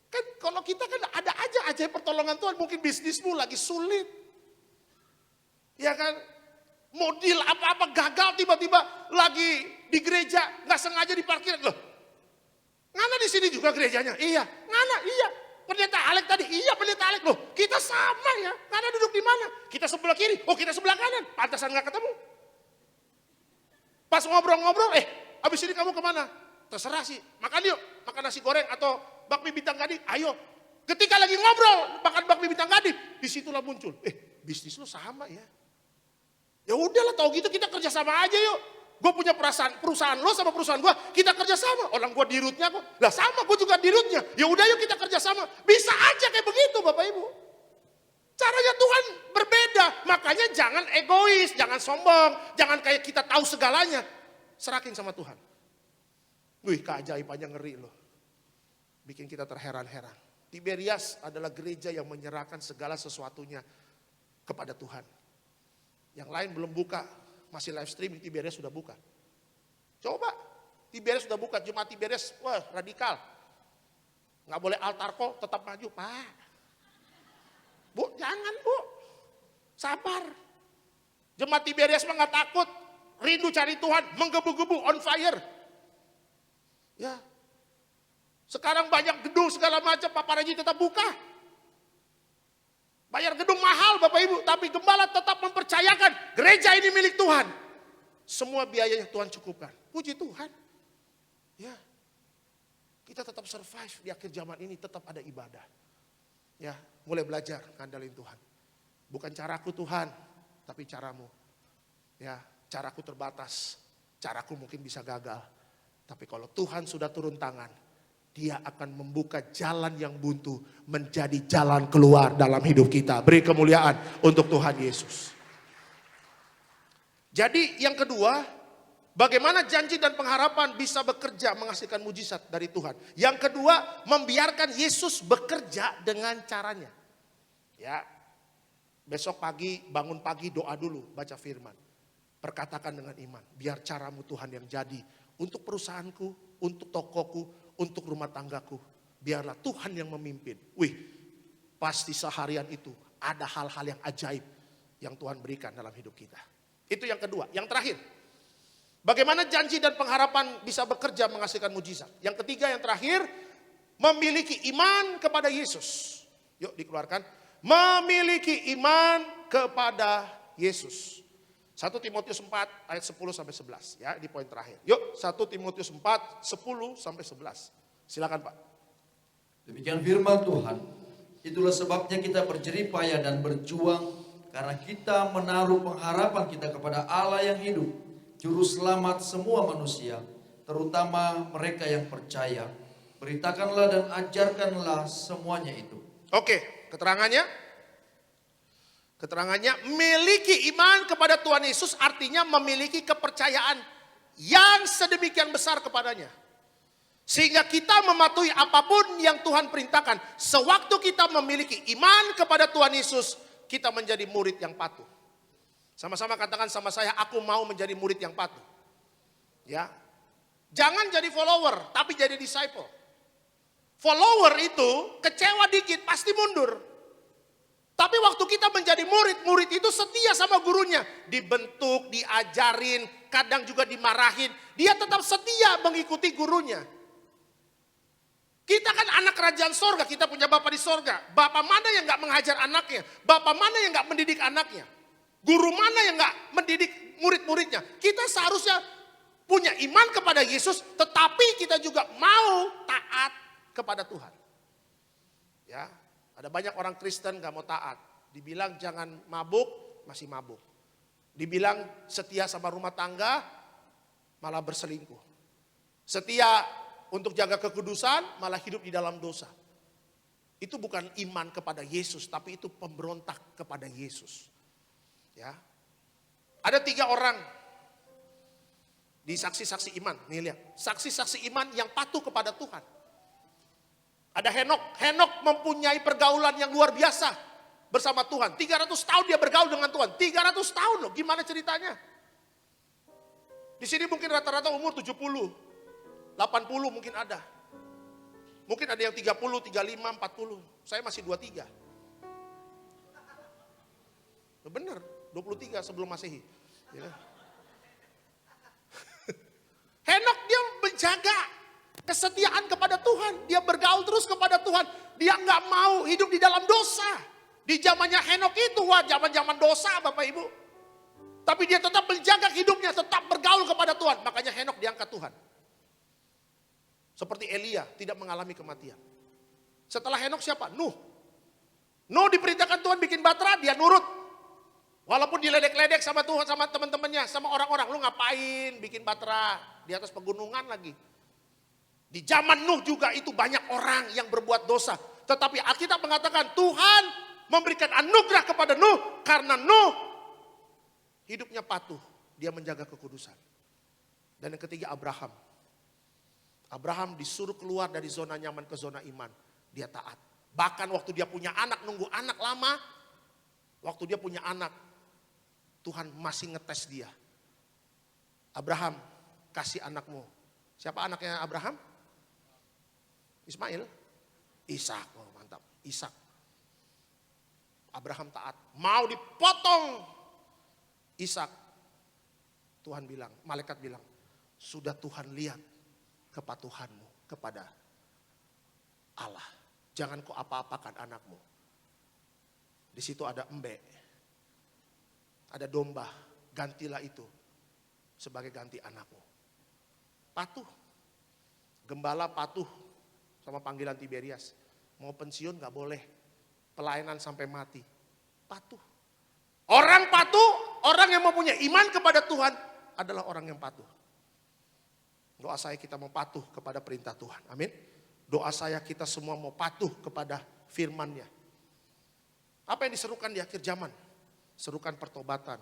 S1: Kan kalau kita kan ada aja ajaib pertolongan Tuhan, mungkin bisnismu lagi sulit. Ya kan? Model apa-apa gagal tiba-tiba lagi di gereja, nggak sengaja diparkir loh. Ngana di sini juga gerejanya? Iya. Ngana? Iya. Pendeta Alek tadi? Iya pendeta Alek loh. Kita sama ya. Ngana duduk di mana? Kita sebelah kiri. Oh kita sebelah kanan. Pantasan nggak ketemu. Pas ngobrol-ngobrol, abis ini kamu kemana? Terserah sih. Makan yuk. Makan nasi goreng atau bakmi bintang gading. Ayo. Ketika lagi ngobrol makan bakmi bintang gading, disitulah muncul. Bisnis lo sama ya. Ya udahlah, tahu gitu kita kerja sama aja yuk. Gue punya perusahaan lo sama perusahaan gue, kita kerja sama. Orang gue dirutnya kok, lah sama gue juga dirutnya. Ya udah yuk kita kerja sama. Bisa aja kayak begitu Bapak Ibu. Caranya Tuhan berbeda, makanya jangan egois, jangan sombong, jangan kayak kita tahu segalanya. Serahin sama Tuhan. Wih, keajaibannya ngeri loh. Bikin kita terheran-heran. Tiberias adalah gereja yang menyerahkan segala sesuatunya kepada Tuhan. Yang lain belum buka, masih live streaming, Tiberias sudah buka. Coba, Tiberias sudah buka, jemaat Tiberias, wah radikal. Nggak boleh altar kok, tetap maju, Pak. Bu, jangan Bu, sabar. Jemaat Tiberias mah nggak takut, rindu cari Tuhan, menggebu-gebu, on fire. Ya, sekarang banyak gedung segala macam, paparaji tetap buka. Bayar gedung mahal Bapak Ibu, tapi gembala tetap mempercayakan gereja ini milik Tuhan. Semua biayanya Tuhan cukupkan. Puji Tuhan. Ya, kita tetap survive di akhir zaman ini, tetap ada ibadah. Ya, mulai belajar ngandalin Tuhan. Bukan caraku Tuhan, tapi caramu. Ya, caraku terbatas, caraku mungkin bisa gagal. Tapi kalau Tuhan sudah turun tangan, Dia akan membuka jalan yang buntu menjadi jalan keluar dalam hidup kita. Beri kemuliaan untuk Tuhan Yesus. Jadi yang kedua, bagaimana janji dan pengharapan bisa bekerja menghasilkan mujizat dari Tuhan. Yang kedua, membiarkan Yesus bekerja dengan caranya. Ya, besok pagi bangun pagi doa dulu, baca firman. Perkatakan dengan iman, biar caramu Tuhan yang jadi untuk perusahaanku, untuk tokoku, untuk rumah tanggaku. Biarlah Tuhan yang memimpin. Wih, pasti seharian itu ada hal-hal yang ajaib yang Tuhan berikan dalam hidup kita. Itu yang kedua. Yang terakhir, bagaimana janji dan pengharapan bisa bekerja menghasilkan mujizat. Yang ketiga, yang terakhir, memiliki iman kepada Yesus. Yuk dikeluarkan. Memiliki iman kepada Yesus. 1 Timotius 4 ayat 10 sampai 11 ya, di poin terakhir. Yuk 1 Timotius 4 10 sampai 11. Silakan Pak.
S2: Demikian firman Tuhan. Itulah sebabnya kita berjerih payah dan berjuang karena kita menaruh pengharapan kita kepada Allah yang hidup, juru selamat semua manusia, terutama mereka yang percaya. Beritakanlah dan ajarkanlah semuanya itu. Oke, keterangannya. Keterangannya, memiliki iman kepada Tuhan Yesus artinya memiliki kepercayaan yang sedemikian besar kepadanya. Sehingga kita mematuhi apapun yang Tuhan perintahkan. Sewaktu kita memiliki iman kepada Tuhan Yesus, kita menjadi murid yang patuh. Sama-sama katakan sama saya, aku mau menjadi murid yang patuh. Ya, jangan jadi follower, tapi jadi disciple. Follower itu kecewa dikit pasti mundur. Tapi waktu kita menjadi murid, murid itu setia sama gurunya. Dibentuk, diajarin, kadang juga dimarahin. Dia tetap setia mengikuti gurunya. Kita kan anak kerajaan sorga, kita punya Bapa di sorga. Bapak mana yang gak menghajar anaknya? Bapak mana yang gak mendidik anaknya? Guru mana yang gak mendidik murid-muridnya? Kita seharusnya punya iman kepada Yesus, tetapi kita juga mau taat kepada Tuhan. Ya.
S1: Ada banyak orang Kristen gak mau taat. Dibilang jangan mabuk, masih mabuk. Dibilang setia sama rumah tangga, malah berselingkuh. Setia untuk jaga kekudusan, malah hidup di dalam dosa. Itu bukan iman kepada Yesus, tapi itu pemberontak kepada Yesus. Ya, ada 3 orang di saksi-saksi iman. Nih lihat, saksi-saksi iman yang patuh kepada Tuhan. Ada Henok. Henok mempunyai pergaulan yang luar biasa bersama Tuhan. 300 tahun dia bergaul dengan Tuhan. 300 tahun loh, gimana ceritanya? Di sini mungkin rata-rata umur 70, 80 mungkin ada. Mungkin ada yang 30, 35, 40. Saya masih 23. Bener, 23 sebelum Masehi. Ya. Henok dia menjaga kesetiaan kepada Tuhan. Dia bergaul terus kepada Tuhan. Dia nggak mau hidup di dalam dosa. Di zamannya Henok itu, wah zaman-zaman dosa Bapak Ibu. Tapi dia tetap menjaga hidupnya, tetap bergaul kepada Tuhan. Makanya Henok diangkat Tuhan. Seperti Elia, tidak mengalami kematian. Setelah Henok siapa? Nuh. Nuh diperintahkan Tuhan bikin batra, dia nurut. Walaupun diledek-ledek sama Tuhan, sama teman-temannya, sama orang-orang. Lu ngapain bikin batra di atas pegunungan lagi? Di zaman Nuh juga itu banyak orang yang berbuat dosa. Tetapi Alkitab mengatakan Tuhan memberikan anugerah kepada Nuh. Karena Nuh hidupnya patuh. Dia menjaga kekudusan. Dan yang ketiga Abraham. Abraham disuruh keluar dari zona nyaman ke zona iman. Dia taat. Bahkan waktu dia punya anak, nunggu anak lama. Waktu dia punya anak, Tuhan masih ngetes dia. Abraham, kasih anakmu. Siapa anaknya Abraham? Ismail. Ishak, oh mantap. Ishak. Abraham taat. Mau dipotong Ishak. Tuhan bilang, malaikat bilang, sudah Tuhan lihat kepatuhanmu kepada Allah. Jangan kau apa-apakan anakmu. Di situ ada embek. Ada domba. Gantilah itu sebagai ganti anakmu. Patuh. Gembala patuh sama panggilan Tiberias. Mau pensiun gak boleh. Pelayanan sampai mati. Patuh. Orang patuh, orang yang mempunyai iman kepada Tuhan adalah orang yang patuh. Doa saya kita mau patuh kepada perintah Tuhan. Amin. Doa saya kita semua mau patuh kepada firman-Nya. Apa yang diserukan di akhir zaman? Serukan pertobatan,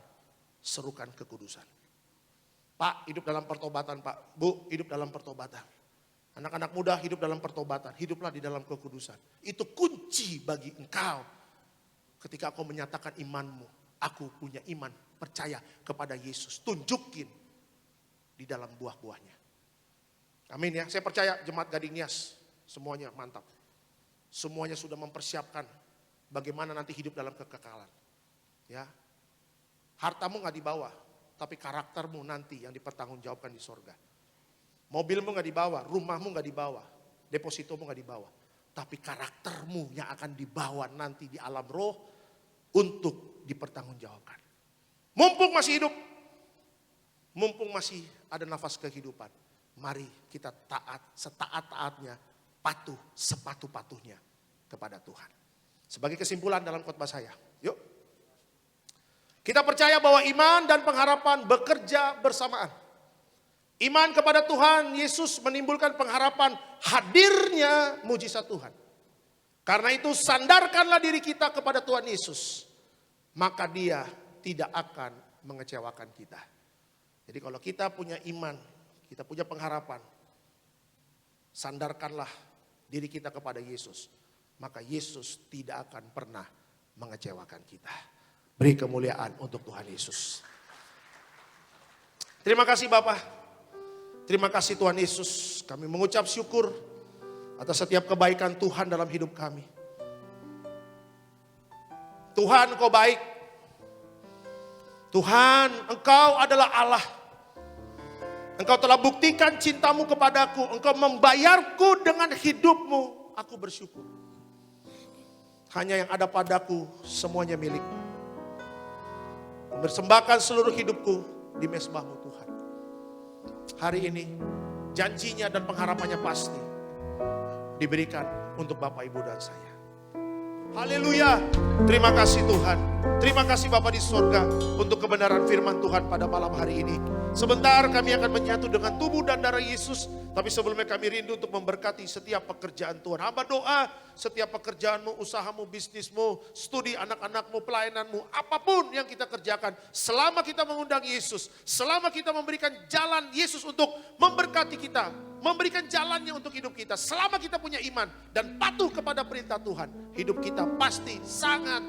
S1: serukan kekudusan. Pak, hidup dalam pertobatan Pak. Bu, hidup dalam pertobatan. Anak-anak muda hidup dalam pertobatan. Hiduplah di dalam kekudusan. Itu kunci bagi engkau. Ketika kau menyatakan imanmu. Aku punya iman, percaya kepada Yesus. Tunjukin di dalam buah-buahnya. Amin ya. Saya percaya jemaat Gading Nias semuanya mantap. Semuanya sudah mempersiapkan bagaimana nanti hidup dalam kekekalan. Ya. Hartamu gak dibawa, tapi karaktermu nanti yang dipertanggungjawabkan di sorga. Mobilmu gak dibawa, rumahmu gak dibawa, depositomu gak dibawa. Tapi karaktermu yang akan dibawa nanti di alam roh untuk dipertanggungjawabkan. Mumpung masih hidup, mumpung masih ada nafas kehidupan, mari kita taat setaat-taatnya, patuh sepatuh-patuhnya kepada Tuhan. Sebagai kesimpulan dalam khotbah saya, yuk. Kita percaya bahwa iman dan pengharapan bekerja bersamaan. Iman kepada Tuhan Yesus menimbulkan pengharapan hadirnya mujizat Tuhan. Karena itu sandarkanlah diri kita kepada Tuhan Yesus. Maka Dia tidak akan mengecewakan kita. Jadi kalau kita punya iman, kita punya pengharapan, sandarkanlah diri kita kepada Yesus. Maka Yesus tidak akan pernah mengecewakan kita. Beri kemuliaan untuk Tuhan Yesus. Terima kasih Bapak. Terima kasih Tuhan Yesus. Kami mengucap syukur atas setiap kebaikan Tuhan dalam hidup kami. Tuhan Engkau baik. Tuhan Engkau adalah Allah. Engkau telah buktikan cintamu kepadaku. Engkau membayarku dengan hidupmu. Aku bersyukur. Hanya yang ada padaku semuanya milikmu. Bersembahkan seluruh hidupku di mezbahmu Tuhan. Hari ini janjinya dan pengharapannya pasti diberikan untuk Bapak Ibu dan saya. Haleluya. Terima kasih Tuhan. Terima kasih Bapa di surga untuk kebenaran firman Tuhan pada malam hari ini. Sebentar kami akan menyatu dengan tubuh dan darah Yesus. Tapi sebelumnya kami rindu untuk memberkati setiap pekerjaan Tuhan. Hamba doa setiap pekerjaanmu, usahamu, bisnismu, studi anak-anakmu, pelayananmu. Apapun yang kita kerjakan. Selama kita mengundang Yesus. Selama kita memberikan jalan Yesus untuk memberkati kita. Memberikan jalannya untuk hidup kita. Selama kita punya iman dan patuh kepada perintah Tuhan. Hidup kita pasti sangat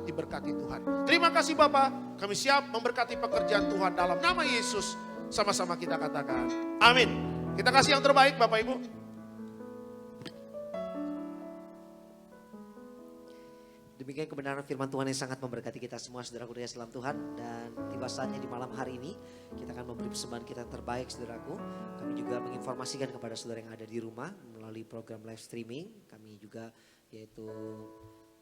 S1: diberkati Tuhan. Terima kasih Bapak. Kami siap memberkati pekerjaan Tuhan dalam nama Yesus. Sama-sama kita katakan amin. Kita kasih yang terbaik Bapak Ibu.
S3: Demikian kebenaran firman Tuhan yang sangat memberkati kita semua saudaraku di dalam Tuhan. Dan tiba saatnya di malam hari ini kita akan memberi persembahan kita yang terbaik saudaraku. Kami juga menginformasikan kepada saudara yang ada di rumah melalui program live streaming. Kami juga yaitu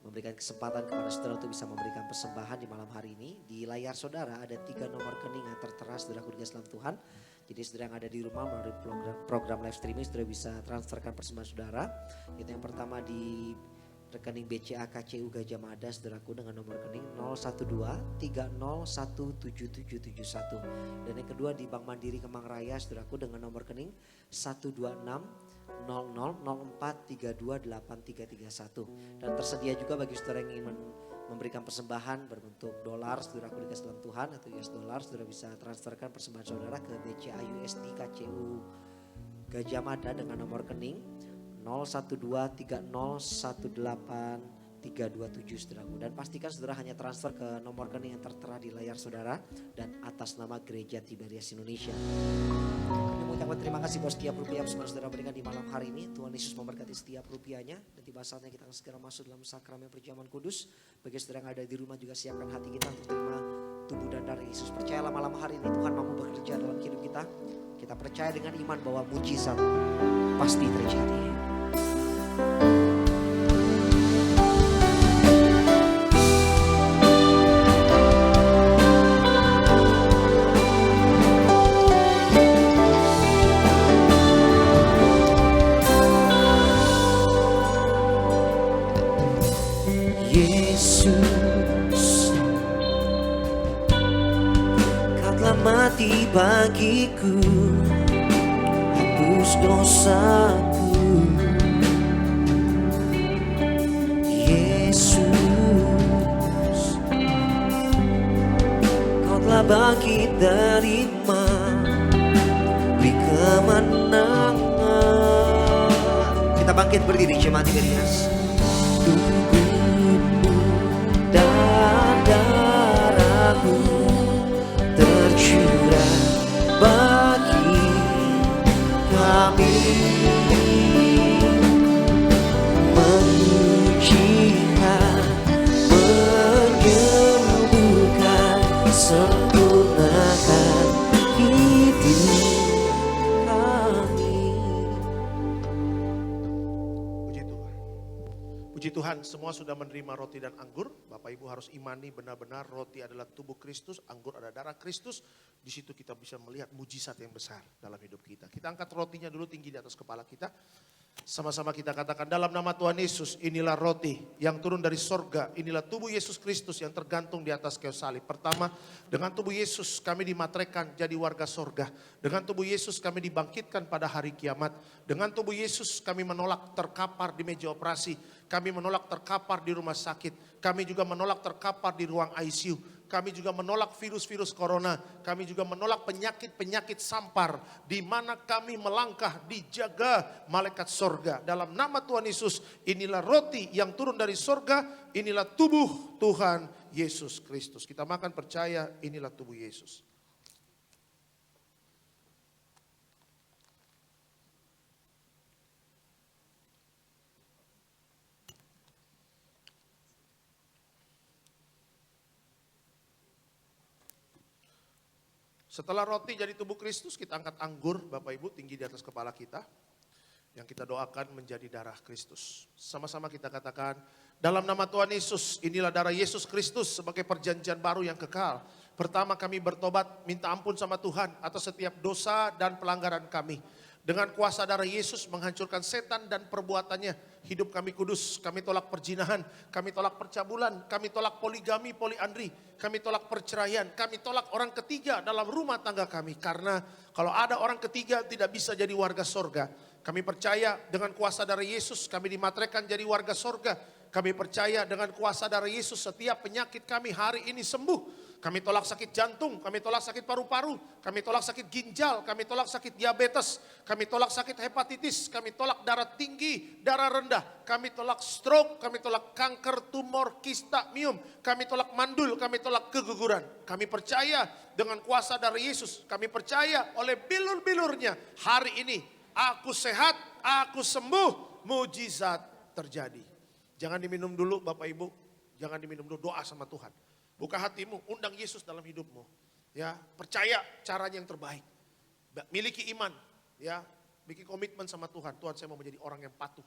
S3: memberikan kesempatan kepada saudara untuk bisa memberikan persembahan di malam hari ini. Di layar saudara ada 3 nomor rekening yang tertera saudaraku di dalam Tuhan. Jadi saudara yang ada di rumah melalui program live streaming saudara bisa transferkan persembahan saudara. Itu yang pertama di rekening BCA KCU Gajah Mada saudaraku dengan nomor rekening 012 3017771. Dan yang kedua di Bank Mandiri Kemang Raya saudaraku dengan nomor rekening 126 0004328331. Dan tersedia juga bagi saudara yang ingin memberikan persembahan berbentuk dolar saudaraku di dalam Tuhan atau US dollar, saudara bisa transferkan persembahan saudara ke BCA USD KCU Gajah Mada dengan nomor rekening 01230183227 saudaraku. Dan pastikan saudara hanya transfer ke nomor rekening yang tertera di layar saudara dan atas nama Gereja Tiberias Indonesia. Kami mengucapkan terima kasih buat setiap rupiah yang saudara berikan di malam hari ini. Tuhan Yesus memberkati setiap rupiahnya. Dan tiba saatnya kita akan segera masuk dalam sakramen perjamuan kudus. Bagi saudara yang ada di rumah juga siapkan hati kita untuk terima tubuh dan darah Yesus. Percayalah malam hari ini Tuhan mampu bekerja dalam hidup kita. Kita percaya dengan iman bahwa mujizat pasti terjadi. Yesus, Kau telah mati bagiku, hapus dosaku. Yesus, Kau telah bangkit dari beri kemenangan. Kita bangkit berdiri jemaat Tiberias. Dan darahmu tercurah bagi kami, mensucikan, menyembuhkan, sempurnakan hidup kami.
S1: Puji Tuhan. Puji Tuhan, semua sudah menerima roti dan anggur. Bapak Ibu harus imani benar-benar roti adalah tubuh Kristus, anggur adalah darah Kristus. Di situ kita bisa melihat mujizat yang besar dalam hidup kita. Kita angkat rotinya dulu tinggi di atas kepala kita. Sama-sama kita katakan dalam nama Tuhan Yesus, inilah roti yang turun dari sorga. Inilah tubuh Yesus Kristus yang tergantung di atas kayu salib. Pertama, dengan tubuh Yesus kami dimateraikan jadi warga sorga. Dengan tubuh Yesus kami dibangkitkan pada hari kiamat. Dengan tubuh Yesus kami menolak terkapar di meja operasi. Kami menolak terkapar di rumah sakit. Kami juga menolak terkapar di ruang ICU. Kami juga menolak virus-virus corona. Kami juga menolak penyakit-penyakit sampar. Di mana kami melangkah dijaga malaikat sorga. Dalam nama Tuhan Yesus, inilah roti yang turun dari sorga. Inilah tubuh Tuhan Yesus Kristus. Kita makan percaya inilah tubuh Yesus. Setelah roti jadi tubuh Kristus, kita angkat anggur Bapak Ibu tinggi di atas kepala kita. Yang kita doakan menjadi darah Kristus. Sama-sama kita katakan, dalam nama Tuhan Yesus, inilah darah Yesus Kristus sebagai perjanjian baru yang kekal. Pertama, kami bertobat, minta ampun sama Tuhan atas setiap dosa dan pelanggaran kami. Dengan kuasa darah Yesus menghancurkan setan dan perbuatannya. Hidup kami kudus, kami tolak perzinahan, kami tolak percabulan, kami tolak poligami, poliandri, kami tolak perceraian, kami tolak orang ketiga dalam rumah tangga kami. Karena kalau ada orang ketiga tidak bisa jadi warga sorga. Kami percaya dengan kuasa darah Yesus kami dimateraikan jadi warga sorga. Kami percaya dengan kuasa darah Yesus setiap penyakit kami hari ini sembuh. Kami tolak sakit jantung, kami tolak sakit paru-paru, kami tolak sakit ginjal, kami tolak sakit diabetes, kami tolak sakit hepatitis, kami tolak darah tinggi, darah rendah, kami tolak stroke, kami tolak kanker, tumor, kista, miom, kami tolak mandul, kami tolak keguguran. Kami percaya dengan kuasa darah Yesus, kami percaya oleh bilur-bilurnya hari ini aku sehat, aku sembuh, mujizat terjadi. Jangan diminum dulu Bapak Ibu, jangan diminum dulu, doa sama Tuhan. Buka hatimu, undang Yesus dalam hidupmu. Ya, percaya caranya yang terbaik. Miliki iman, ya, bikin komitmen sama Tuhan. Tuhan, saya mau menjadi orang yang patuh,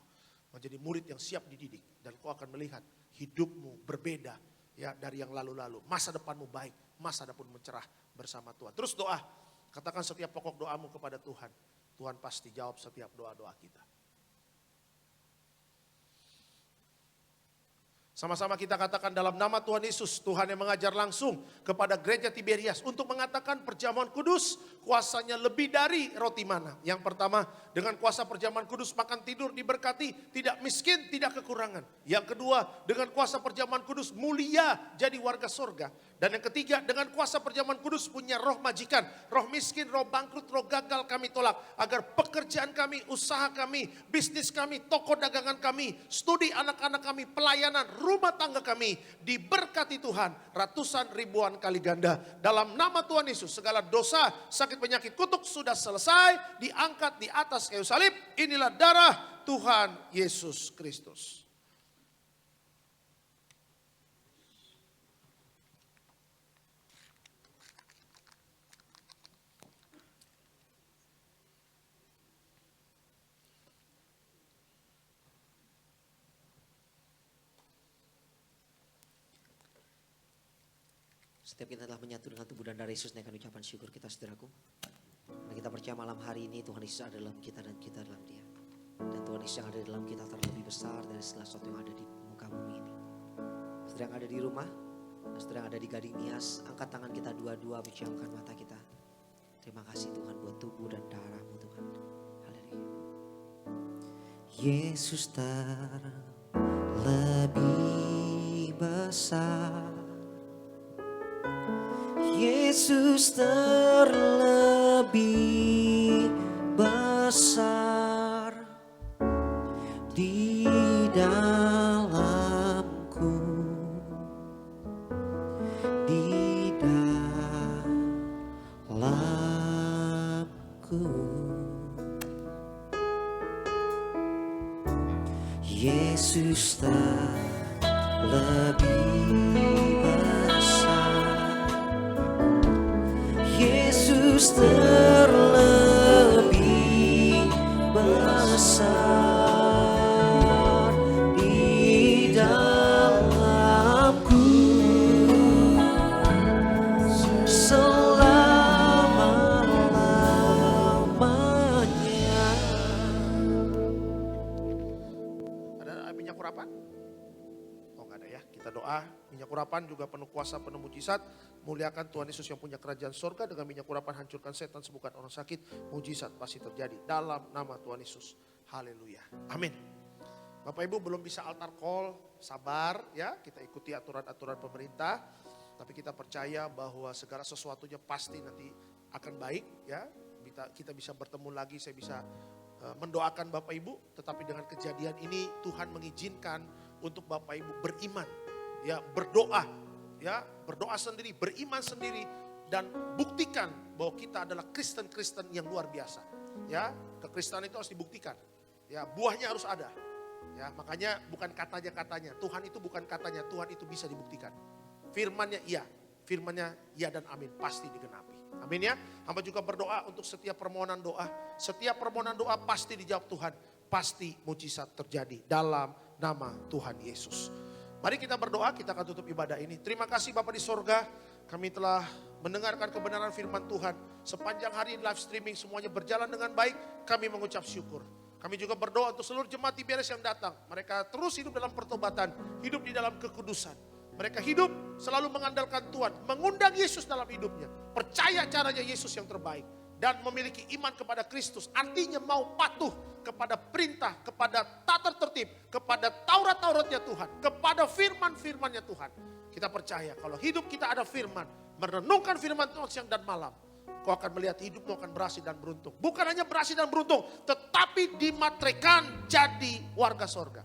S1: menjadi murid yang siap dididik, dan kau akan melihat hidupmu berbeda ya dari yang lalu-lalu. Masa depanmu baik, masa depan mencerah bersama Tuhan. Terus doa, katakan setiap pokok doamu kepada Tuhan. Tuhan pasti jawab setiap doa-doa kita. Sama-sama kita katakan dalam nama Tuhan Yesus, Tuhan yang mengajar langsung kepada gereja Tiberias untuk mengatakan perjamuan kudus kuasanya lebih dari roti mana. Yang pertama, dengan kuasa perjamuan kudus makan tidur diberkati, tidak miskin, tidak kekurangan. Yang kedua, dengan kuasa perjamuan kudus mulia jadi warga sorga. Dan yang ketiga, dengan kuasa perjamuan kudus punya roh majikan, roh miskin, roh bangkrut, roh gagal kami tolak. Agar pekerjaan kami, usaha kami, bisnis kami, toko dagangan kami, studi anak-anak kami, pelayanan, rumah tangga kami diberkati Tuhan ratusan ribuan kali ganda. Dalam nama Tuhan Yesus segala dosa, sakit, penyakit, kutuk sudah selesai, diangkat di atas kayu salib. Inilah darah Tuhan Yesus Kristus.
S3: Setiap kita telah menyatu dengan tubuh dan darah Yesus, naikkan ucapan syukur kita saudaraku. Karena kita percaya malam hari ini Tuhan Yesus ada dalam kita dan kita dalam Dia. Dan Tuhan Yesus yang ada dalam kita terlebih besar dari segala sesuatu yang ada di muka bumi ini. Saudara yang ada di rumah, saudara yang ada di Gading Nias, angkat tangan kita dua-dua, pejamkan mata kita. Terima kasih Tuhan buat tubuh dan darah-Mu Tuhan. Haleluya. Yesus terlebih besar. Yesus terlebih besar di dalamku, di dalamku. Yesus terlebih besar. Yesus terlebih besar di dalamku selama-lamanya.
S1: Ada minyak urapan? Oh enggak ada ya, kita doa. Minyak urapan juga penuh kuasa, penuh mujizat. Muliakan Tuhan Yesus yang punya kerajaan sorga. Dengan minyak urapan hancurkan setan, sembuhkan orang sakit. Mujizat pasti terjadi dalam nama Tuhan Yesus. Haleluya. Amin. Bapak Ibu belum bisa altar call, sabar ya. Kita ikuti aturan-aturan pemerintah. Tapi kita percaya bahwa segala sesuatunya pasti nanti akan baik ya. Kita bisa bertemu lagi, saya bisa mendoakan Bapak Ibu. Tetapi dengan kejadian ini Tuhan mengizinkan untuk Bapak Ibu beriman. Ya, berdoa. Ya, berdoa sendiri, beriman sendiri, dan buktikan bahwa kita adalah Kristen-Kristen yang luar biasa. Ya, kekristenan itu harus dibuktikan. Ya, buahnya harus ada. Ya, makanya bukan katanya-katanya. Tuhan itu bukan katanya, Tuhan itu bisa dibuktikan. Firman-Nya iya, firman-Nya iya dan amin, pasti digenapi. Amin ya. Hamba juga berdoa untuk setiap permohonan doa. Setiap permohonan doa pasti dijawab Tuhan. Pasti mujizat terjadi dalam nama Tuhan Yesus. Mari kita berdoa, kita akan tutup ibadah ini. Terima kasih Bapa di sorga, Kami telah mendengarkan kebenaran firman Tuhan. Sepanjang hari live streaming semuanya berjalan dengan baik. Kami mengucap syukur. Kami juga berdoa untuk seluruh jemaat Tiberias yang datang. Mereka terus hidup dalam pertobatan, hidup di dalam kekudusan. Mereka hidup selalu mengandalkan Tuhan, mengundang Yesus dalam hidupnya. Percaya caranya Yesus yang terbaik. Dan memiliki iman kepada Kristus. Artinya mau patuh kepada perintah, kepada tata tertib, kepada Taurat-Tauratnya Tuhan, kepada firman-firmannya Tuhan. Kita percaya kalau hidup kita ada firman, merenungkan firman Tuhan siang dan malam, kau akan melihat hidupmu akan berhasil dan beruntung. Bukan hanya berhasil dan beruntung, tetapi dimatrekan jadi warga sorga.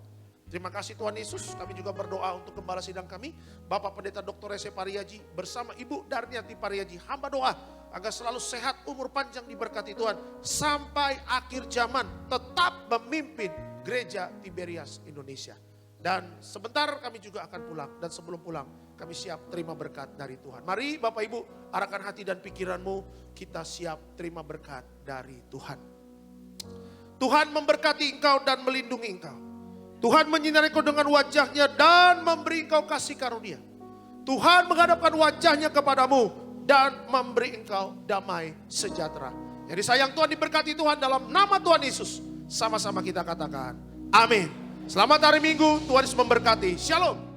S1: Terima kasih Tuhan Yesus. Kami juga berdoa untuk gembala sidang kami, Bapak Pendeta Dr. Ese Pariaji bersama Ibu Darniati Pariaji. Hamba doa agar selalu sehat, umur panjang, diberkati Tuhan sampai akhir zaman, tetap memimpin gereja Tiberias Indonesia. Dan sebentar kami juga akan pulang, dan sebelum pulang kami siap terima berkat dari Tuhan. Mari Bapak Ibu arahkan hati dan pikiranmu, kita siap terima berkat dari Tuhan. Tuhan memberkati engkau dan melindungi engkau. Tuhan menyinari engkau dengan wajahnya dan memberi engkau kasih karunia. Tuhan menghadapkan wajahnya kepadamu dan memberi engkau damai sejahtera. Jadi sayang Tuhan, diberkati Tuhan dalam nama Tuhan Yesus. Sama-sama kita katakan amin. Selamat hari Minggu, Tuhan Yesus memberkati. Shalom.